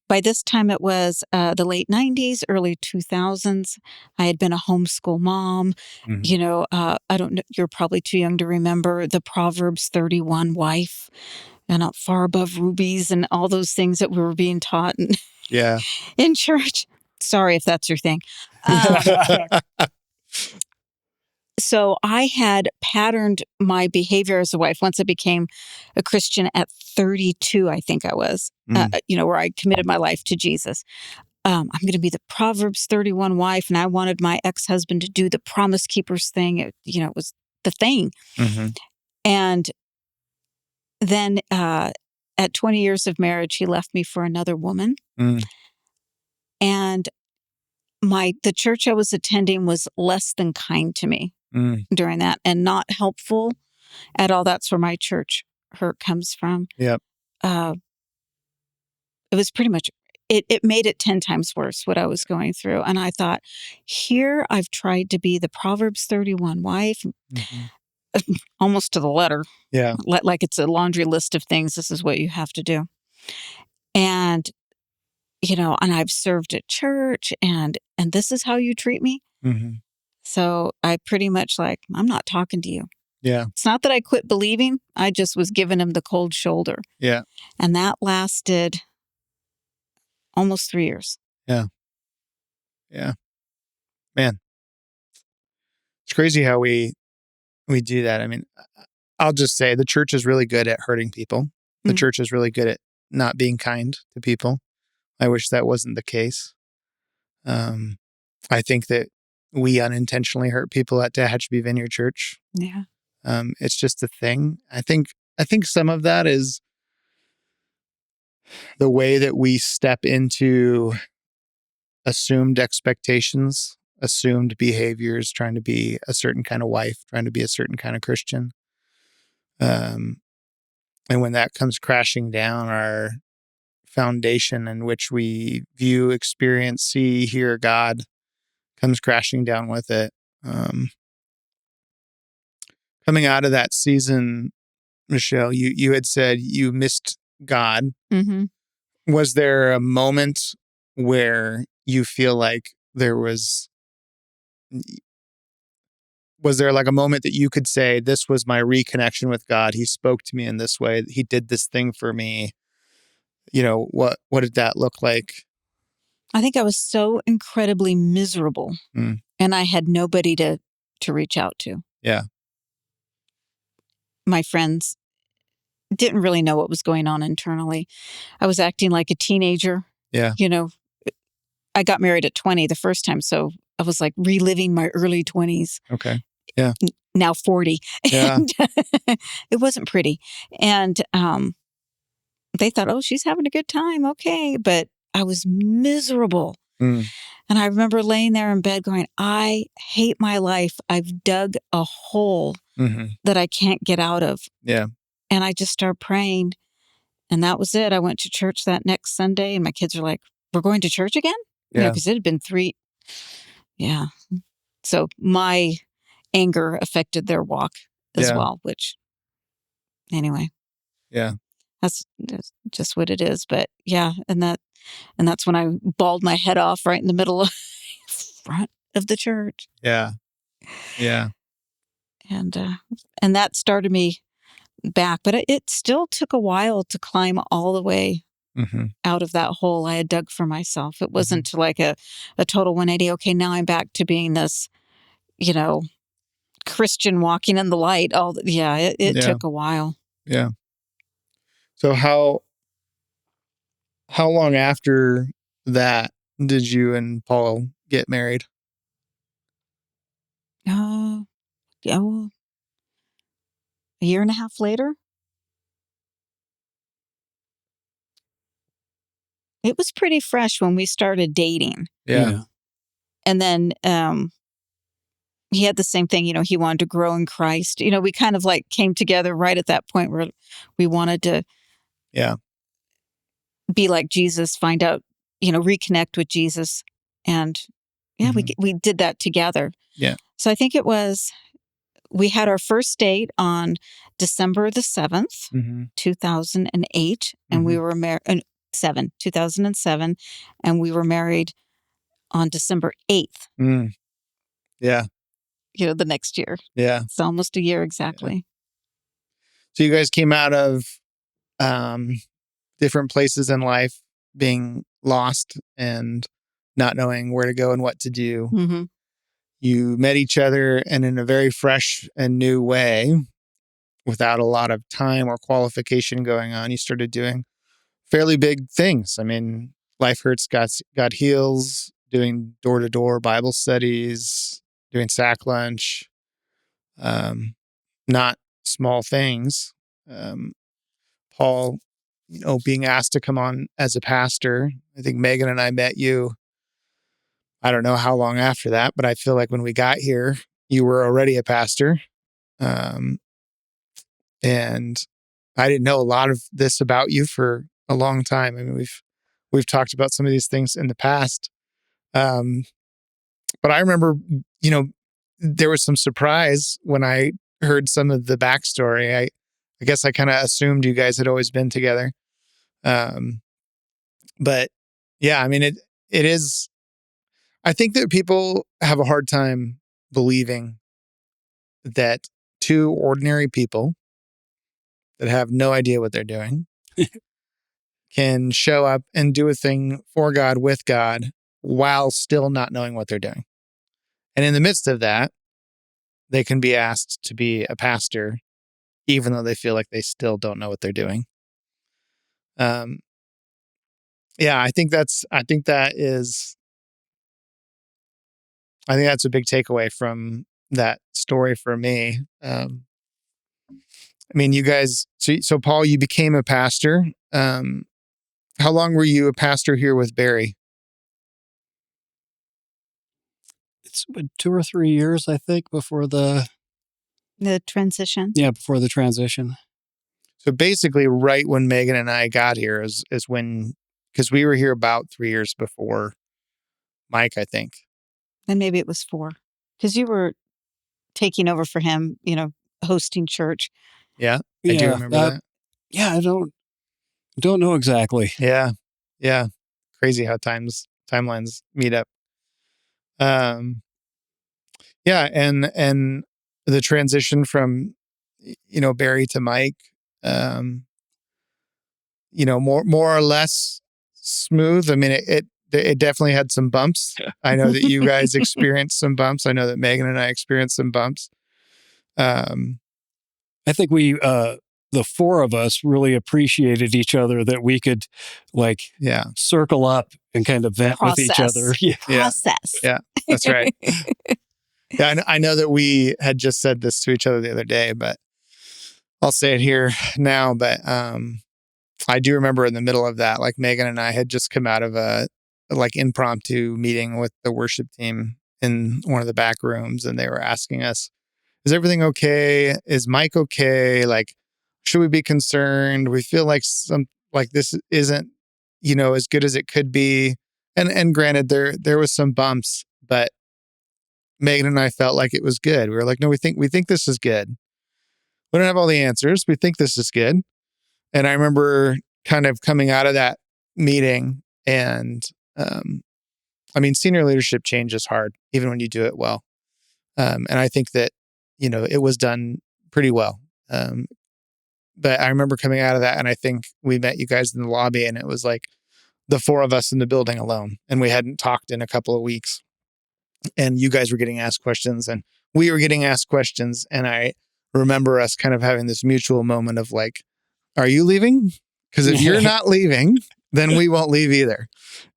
by this time it was the late 90s, early 2000s. I had been a homeschool mom. Mm-hmm. I don't know, you're probably too young to remember the Proverbs 31 wife, and not far above rubies and all those things that we were being taught in church. Sorry if that's your thing. So I had patterned my behavior as a wife once I became a Christian at 32, I think I was, where I committed my life to Jesus. I'm going to be the Proverbs 31 wife, and I wanted my ex-husband to do the Promise Keepers thing. It was the thing. Mm-hmm. And then at 20 years of marriage, he left me for another woman. Mm. And the church I was attending was less than kind to me during that, and not helpful at all. That's where my church hurt comes from. Yep. It was pretty much, it made it 10 times worse what I was going through. And I thought, here I've tried to be the Proverbs 31 wife, almost to the letter. Yeah. Like it's a laundry list of things. This is what you have to do. And and I've served at church, and this is how you treat me. Mm-hmm. So I pretty much I'm not talking to you. Yeah. It's not that I quit believing. I just was giving him the cold shoulder. Yeah. And that lasted almost 3 years. Yeah. Yeah. Man. It's crazy how we do that. I mean, I'll just say the church is really good at hurting people. The church is really good at not being kind to people. I wish that wasn't the case. I think that we unintentionally hurt people at Tehachapi Vineyard Church. Yeah. It's just a thing. I think some of that is the way that we step into assumed expectations, assumed behaviors, trying to be a certain kind of wife, trying to be a certain kind of Christian. And when that comes crashing down, our foundation in which we view, experience, see, hear God comes crashing down with it. Coming out of that season, Michelle, you had said you missed God. Mm-hmm. Was there a moment where you feel like was there like a moment that you could say, this was my reconnection with God? He spoke to me in this way. He did this thing for me. What did that look like? I think I was so incredibly miserable, and I had nobody to reach out to. Yeah. My friends didn't really know what was going on internally. I was acting like a teenager. Yeah. I got married at 20 the first time, so I was like reliving my early 20s. Okay. Yeah. Now 40. Yeah. And it wasn't pretty. And they thought, oh, she's having a good time. Okay. But I was miserable. And I remember laying there in bed going, I hate my life. I've dug a hole that I can't get out of. Yeah. And I just started praying. And that was it. I went to church that next Sunday, and my kids are like, we're going to church again? Yeah. Because it had been 3. Yeah. So my anger affected their walk as well, which anyway. Yeah. That's just what it is. But yeah, and that's when I bawled my head off right in the middle of front of the church. Yeah. Yeah. And that started me back, but it still took a while to climb all the way out of that hole I had dug for myself. It wasn't like a total 180. Okay, now I'm back to being this, Christian walking in the light. It took a while. Yeah. So how long after that did you and Paul get married? A year and a half later. It was pretty fresh when we started dating. Yeah. And then he had the same thing, he wanted to grow in Christ. We kind of like came together right at that point where we wanted to be like Jesus, find out, reconnect with Jesus. And we did that together. Yeah. So I think we had our first date on December the 7th, 2008. And we were married, 2007. And we were married on December 8th. Yeah. The next year. Yeah. It's almost a year exactly. Yeah. So you guys came out of different places in life, being lost and not knowing where to go and what to do. You met each other, and in a very fresh and new way, without a lot of time or qualification going on, you started doing fairly big things. I mean, Life Hurts got Heals, doing door-to-door Bible studies, doing sack lunch, not small things. Paul, being asked to come on as a pastor. I think Megan and I met you, I don't know how long after that, but I feel like when we got here, you were already a pastor. And I didn't know a lot of this about you for a long time. I mean, we've talked about some of these things in the past. But I remember, there was some surprise when I heard some of the backstory. I guess I kind of assumed you guys had always been together. But yeah, I mean, it is, I think that people have a hard time believing that two ordinary people that have no idea what they're doing can show up and do a thing for God, with God, while still not knowing what they're doing. And in the midst of that, they can be asked to be a pastor, even though they feel like they still don't know what they're doing. I think that's a big takeaway from that story for me. I mean, you guys, so Paul, you became a pastor. How long were you a pastor here with Barry? It's been 2 or 3 years, I think, before the transition. Yeah, before the transition. So basically, right when Megan and I got here is when, because we were here about 3 years before Mike, I think. And maybe it was 4, because you were taking over for him, hosting church. Yeah, I do remember that. Yeah, I don't know exactly. Yeah, crazy how timelines meet up. Yeah, and the transition from Barry to Mike, more or less smooth. I mean, it definitely had some bumps. I know that you guys experienced some bumps. I know that Megan and I experienced some bumps. I think we, the 4 of us, really appreciated each other, that we could circle up and kind of vent with each other. Process. Yeah, that's right. Yeah, I know that we had just said this to each other the other day, but I'll say it here now. But I do remember in the middle of that, like Megan and I had just come out of a impromptu meeting with the worship team in one of the back rooms, and they were asking us, "Is everything okay? Is Mike okay? Like, should we be concerned? We feel like this isn't, as good as it could be." And granted, there was some bumps, but Megan and I felt like it was good. We were like, "No, we think this is good. We don't have all the answers. We think this is good." And I remember kind of coming out of that meeting, and senior leadership change is hard, even when you do it well. And I think that, it was done pretty well. But I remember coming out of that, and I think we met you guys in the lobby, and it was like the 4 of us in the building alone, and we hadn't talked in a couple of weeks. And you guys were getting asked questions, and we were getting asked questions. And I remember us kind of having this mutual moment of like, "Are you leaving? Because if you're not leaving, then we won't leave either."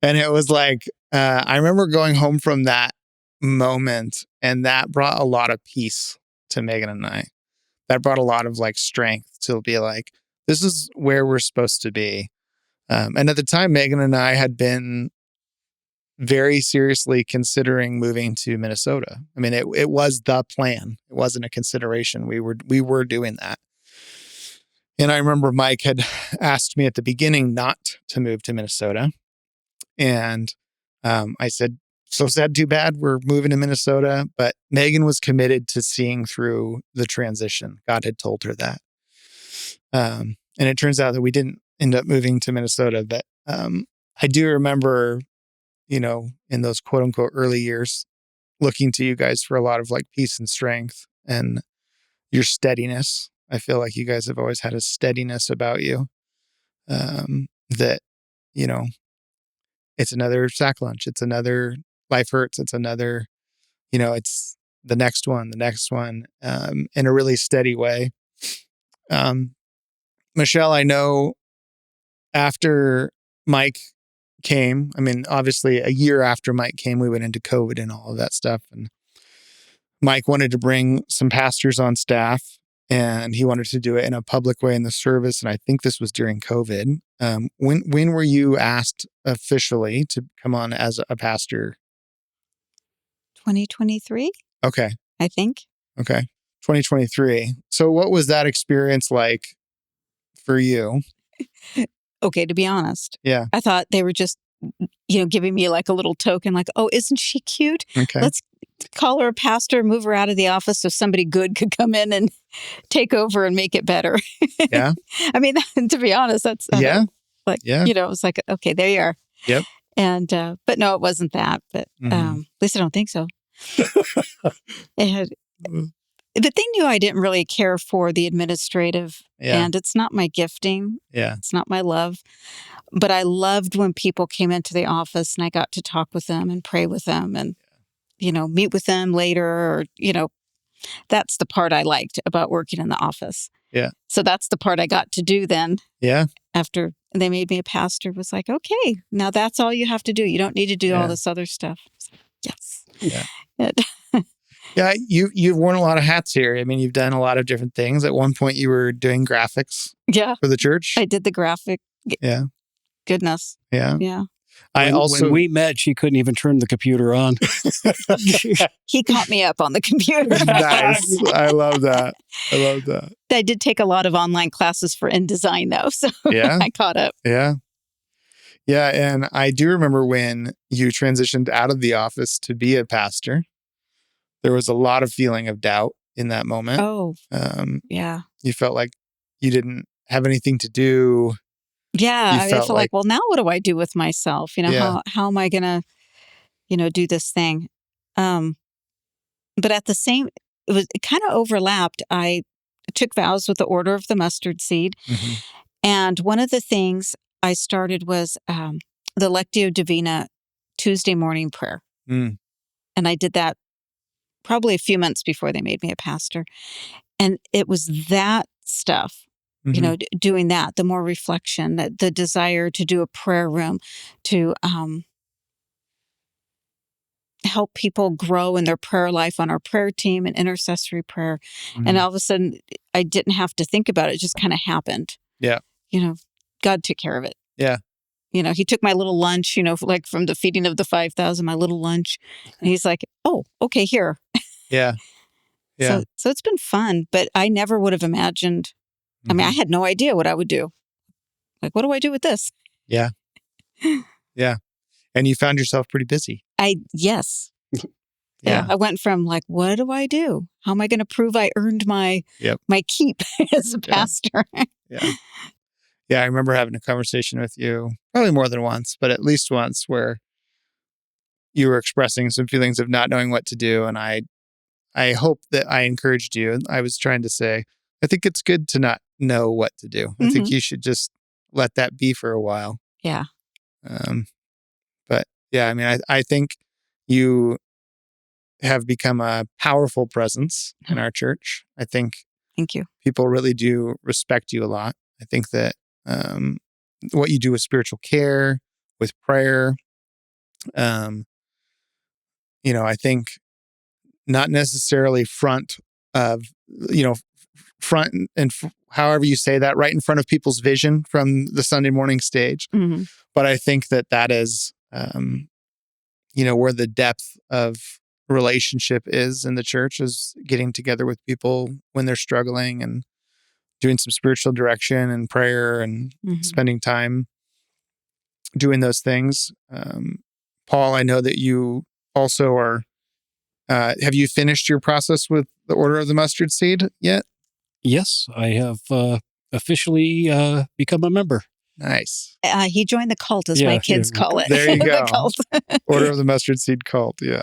And it was like, I remember going home from that moment, and that brought a lot of peace to Megan and I. That brought a lot of strength to be like, this is where we're supposed to be. And at the time, Megan and I had been very seriously considering moving to Minnesota. I mean, it was the plan. It wasn't a consideration. We were doing that. And I remember Mike had asked me at the beginning not to move to Minnesota. And I said, "So sad, too bad. We're moving to Minnesota." But Megan was committed to seeing through the transition. God had told her that. And it turns out that we didn't end up moving to Minnesota. But I do remember, in those quote unquote early years, looking to you guys for a lot of peace and strength and your steadiness. I feel like you guys have always had a steadiness about you, that, it's another sack lunch. It's another life hurts. It's another, it's the next one, in a really steady way. Michelle, I know after Mike came, obviously a year after Mike came, we went into COVID and all of that stuff. And Mike wanted to bring some pastors on staff, and he wanted to do it in a public way in the service. And I think this was during COVID. When were you asked officially to come on as a pastor? 2023. Okay. I think. Okay. 2023. So what was that experience like for you? Okay, to be honest. Yeah. I thought they were just, giving me a little token, oh, isn't she cute? Okay. Let's call her a pastor, move her out of the office so somebody good could come in and take over and make it better. Yeah. To be honest, that's yeah. It was like, okay, there you are. Yep. And but no, it wasn't that. But at least I don't think so. But they knew I didn't really care for the administrative, and it's not my gifting. Yeah. It's not my love. But I loved when people came into the office and I got to talk with them and pray with them and, meet with them later. Or, that's the part I liked about working in the office. Yeah. So that's the part I got to do then. Yeah. After they made me a pastor, was like, okay, now that's all you have to do. You don't need to do all this other stuff. Yes. Yeah. Yeah, you've worn a lot of hats here. You've done a lot of different things. At one point, you were doing graphics. Yeah. For the church. I did the graphic. Yeah. Goodness. Yeah. Yeah. When we met, she couldn't even turn the computer on. He caught me up on the computer. Nice. I love that. I did take a lot of online classes for InDesign, though, so Yeah. I caught up. Yeah. Yeah, and I do remember when you transitioned out of the office to be a pastor, there was a lot of feeling of doubt in that moment. Oh, yeah. You felt like you didn't have anything to do. Yeah, I felt like, well, now what do I do with myself? How am I going to, do this thing? But at the same, it kind of overlapped. I took vows with the Order of the Mustard Seed. Mm-hmm. And one of the things I started was the Lectio Divina Tuesday morning prayer. Mm. And I did that probably a few months before they made me a pastor. And it was that stuff, Mm-hmm. Doing that, the more reflection, the desire to do a prayer room, to help people grow in their prayer life on our prayer team and intercessory prayer. Mm-hmm. And all of a sudden, I didn't have to think about it. It just kind of happened. Yeah. God took care of it. Yeah. He took my little lunch, like from the feeding of the 5,000, my little lunch. And he's like, oh, okay, here. Yeah. Yeah. So it's been fun, but I never would have imagined. Mm-hmm. I mean, I had no idea what I would do. Like, what do I do with this? Yeah. Yeah. And you found yourself pretty busy. Yes. Yeah. I went from like, what do I do? How am I going to prove I earned my keep as a pastor? Yeah. Yeah. I remember having a conversation with you, probably more than once, but at least once, where you were expressing some feelings of not knowing what to do. And I hope that I encouraged you. I was trying to say, I think it's good to not know what to do. Mm-hmm. I think you should just let that be for a while. Yeah. But yeah, I mean, I think you have become a powerful presence in our church. I think Thank you. People really do respect you a lot. I think that what you do with spiritual care, with prayer, I think not necessarily front and however you say that, right in front of people's vision from the Sunday morning stage. Mm-hmm. But I think that is, where the depth of relationship is in the church, is getting together with people when they're struggling and doing some spiritual direction and prayer and spending time doing those things. Paul, I know that you also are, have you finished your process with the Order of the Mustard Seed yet? Yes, I have officially become a member. Nice. He joined the cult, as my kids call it. There you go. The cult. Order of the Mustard Seed cult. Yeah.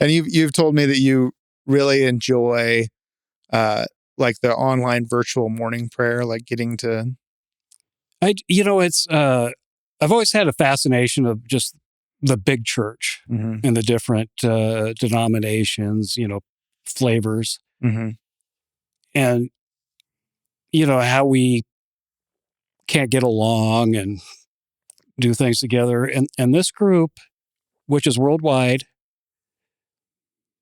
And you've told me that you really enjoy like the online virtual morning prayer, like getting to. It's I've always had a fascination of just the big church and the different denominations, flavors, and how we can't get along and do things together. And this group, which is worldwide,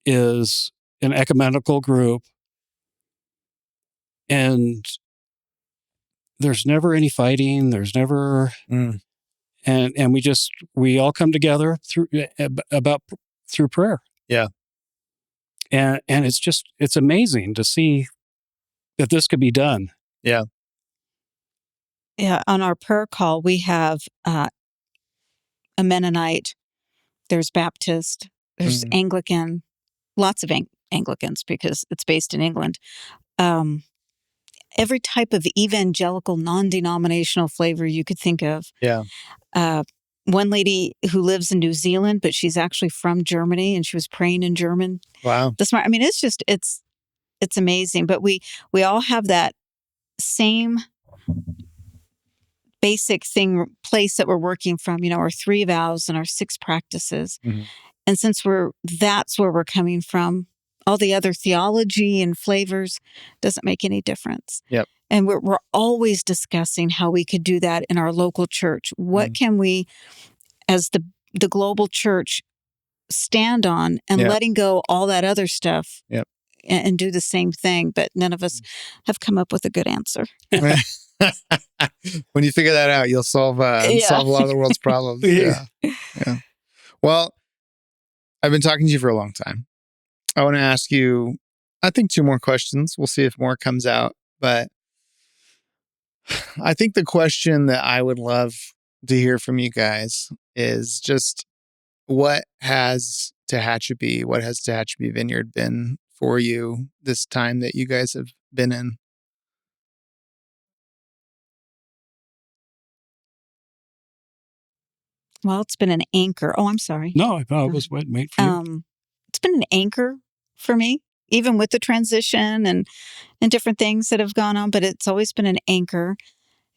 is an ecumenical group, and there's never any fighting. There's never, and we all come together through prayer. Yeah. And it's amazing to see that this could be done. Yeah. Yeah. On our prayer call, we have a Mennonite, there's Baptist, there's Anglican, lots of Anglicans because it's based in England. Every type of evangelical, non-denominational flavor you could think of. Yeah. One lady who lives in New Zealand, but she's actually from Germany, and she was praying in German. Wow. I mean, it's amazing. But we all have that same basic place that we're working from, our 3 vows and our 6 practices. And since that's where we're coming from, all the other theology and flavors doesn't make any difference. Yep. And we're always discussing how we could do that in our local church. What can we, as the global church, stand on and letting go all that other stuff and do the same thing? But none of us have come up with a good answer. When you figure that out, you'll solve a lot of the world's problems. Yeah. Well, I've been talking to you for a long time. I want to ask you, I think 2 more questions. We'll see if more comes out. But I think the question that I would love to hear from you guys is just what has Tehachapi Vineyard been for you this time that you guys have been in? Well, it's been an anchor. Oh, I'm sorry. No, I was waiting for you. It's been an anchor for me, even with the transition and different things that have gone on, but it's always been an anchor.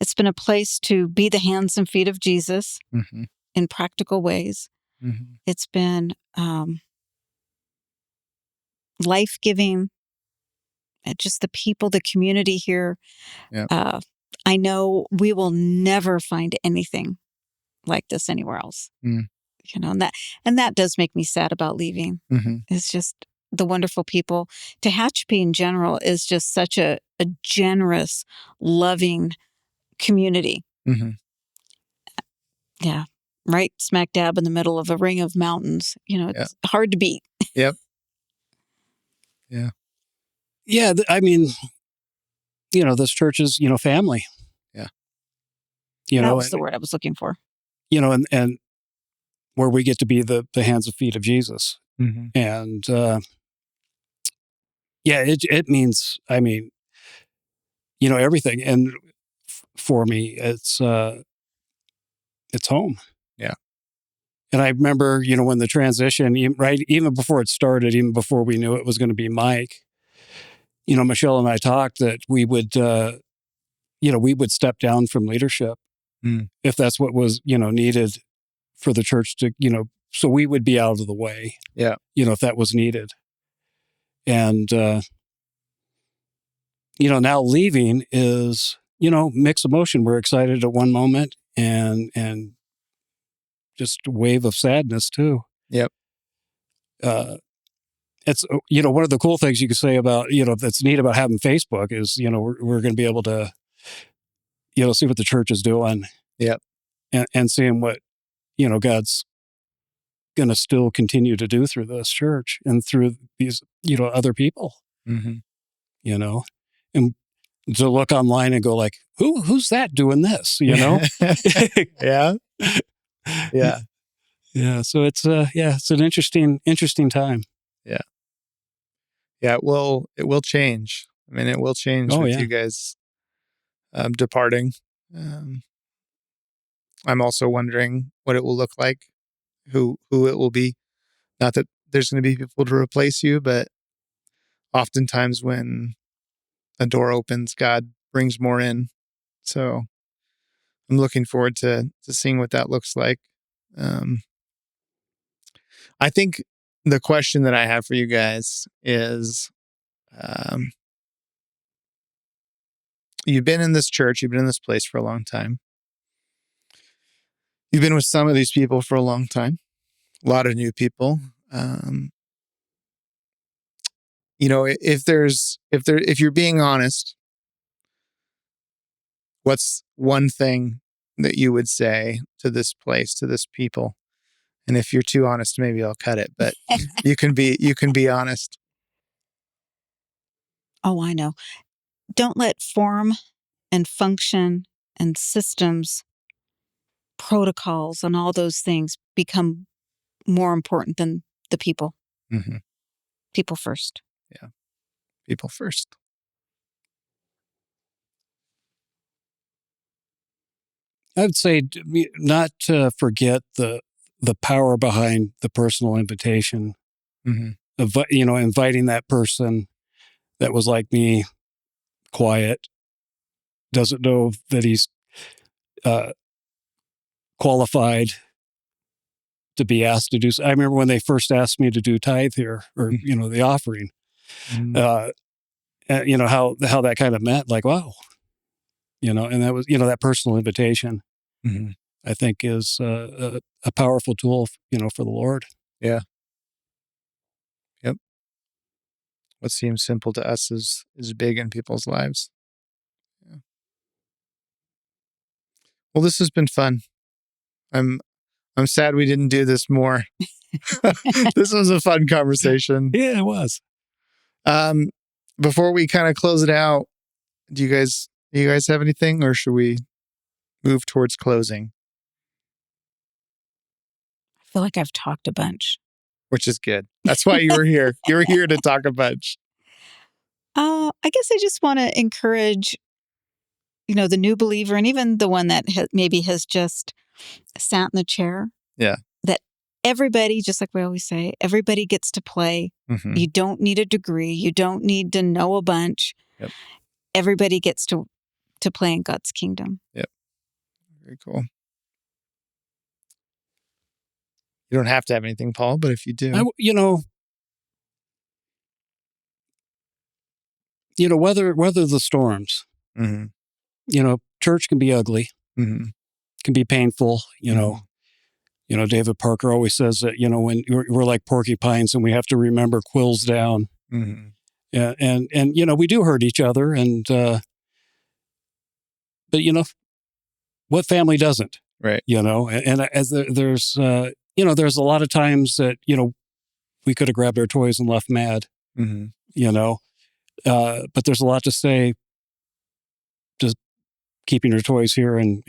It's been a place to be the hands and feet of Jesus in practical ways. It's been life-giving. Just the people, the community here. Yep. I know we will never find anything like this anywhere else. You know, and that does make me sad about leaving. It's just the wonderful people. Tehachapi in general is just such a generous, loving community. Yeah. Right smack dab in the middle of a ring of mountains. You know, it's hard to beat. Yep. Yeah. Yeah. I mean, you know, this church is, you know, family. Yeah. You know, that was the word I was looking for. You know, and where we get to be the hands and feet of Jesus. And yeah, it means, I mean, you know, everything. And for me, it's home. Yeah. And I remember, you know, when the transition, even before it started, even before we knew it was going to be Mike, you know, Michelle and I talked that we would, you know, we would step down from leadership if that's what was, you know, needed for the church to, you know, so we would be out of the way. Yeah. You know, if that was needed. And, you know, now leaving is, you know, mixed emotion. We're excited at one moment and just a wave of sadness too. Yep. It's, you know, one of the cool things you could say about, you know, that's neat about having Facebook is, you know, we're going to be able to, you know, see what the church is doing. Yep. And seeing what, you know, God's going to still continue to do through this church and through these, you know, other people, you know, and to look online and go like, who's that doing this, you know? Yeah. Yeah. Yeah. So it's, it's an interesting time. Yeah. Yeah. It will change. I mean, it will change with you guys departing. I'm also wondering what it will look like, who it will be. Not that there's going to be people to replace you, but oftentimes when a door opens, God brings more in. So I'm looking forward to seeing what that looks like. I think the question that I have for you guys is, you've been in this church, you've been in this place for a long time. You've been with some of these people for a long time, a lot of new people. You know, if you're being honest, what's one thing that you would say to this place, to this people? And if you're too honest, maybe I'll cut it, but you can be honest. Oh, I know. Don't let form and function and systems, protocols, and all those things become more important than the people. People first. Yeah. People first. I would say not to forget the power behind the personal invitation. You know, inviting that person that was like me, quiet, doesn't know that he's qualified to be asked to do. I remember when they first asked me to do tithe here, or you know, the offering. You know how that kind of meant, like, wow, you know, and that was, you know, that personal invitation. I think is a powerful tool, you know, for the Lord. Yeah. Yep. What seems simple to us is big in people's lives. Yeah. Well, this has been fun. I'm sad we didn't do this more. This was a fun conversation. Yeah, it was. Before we kind of close it out, do you guys have anything, or should we move towards closing? I feel like I've talked a bunch. Which is good. That's why you were here. You were here to talk a bunch. I guess I just want to encourage, the new believer and even the one that maybe has just sat in the chair. Yeah. That everybody, just like we always say, everybody gets to play. Mm-hmm. You don't need a degree. You don't need to know a bunch. Yep. Everybody gets to play in God's kingdom. Yep. Very cool. You don't have to have anything, Paul, but if you do. Weather the storms. Mm-hmm. Church can be ugly. Mm-hmm. Can be painful. David Parker always says that, when we're like porcupines and we have to remember quills down. Mm-hmm. And we do hurt each other. But what family doesn't? Right. And as there's a lot of times that, we could have grabbed our toys and left mad, mm-hmm. But there's a lot to say, just keeping your toys here and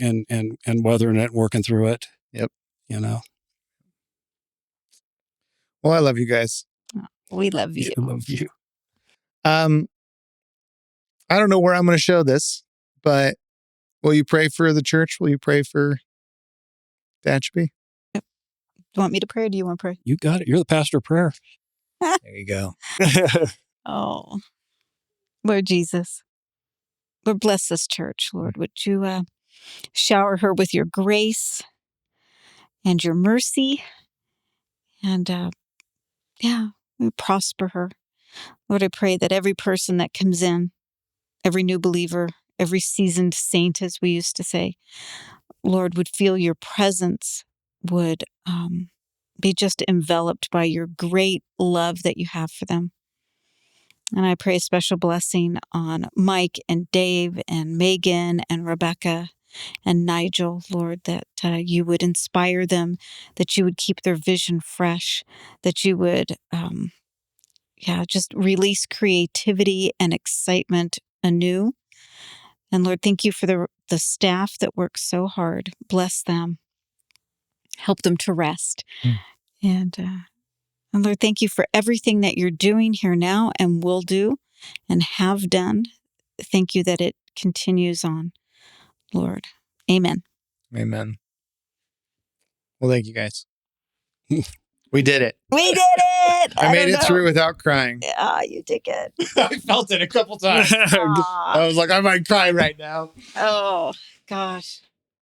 weathering it, working through it. Yep. Well, I love you guys. We love you. I love you. I don't know where I'm going to show this, but will you pray for the church? Will you pray for Tehachapi? Yep. Do you want me to pray or do you want to pray? You got it. You're the pastor of prayer. There you go. Oh, Lord Jesus. Lord, bless this church, Lord. Would you shower her with your grace and your mercy? And we prosper her. Lord, I pray that every person that comes in, every new believer, every seasoned saint, as we used to say, Lord, would feel your presence, would be just enveloped by your great love that you have for them. And I pray a special blessing on Mike and Dave and Megan and Rebecca and Nigel, Lord, that you would inspire them, that you would keep their vision fresh, that you would, just release creativity and excitement anew. And Lord, thank you for the staff that works so hard. Bless them. Help them to rest. And Lord, thank you for everything that you're doing here now and will do and have done. Thank you that it continues on, Lord. Amen. Amen. Well, thank you guys. We did it. We did it. I made it through without crying. Yeah, you did good. I felt it a couple times. I was like, I might cry right now. Oh, gosh.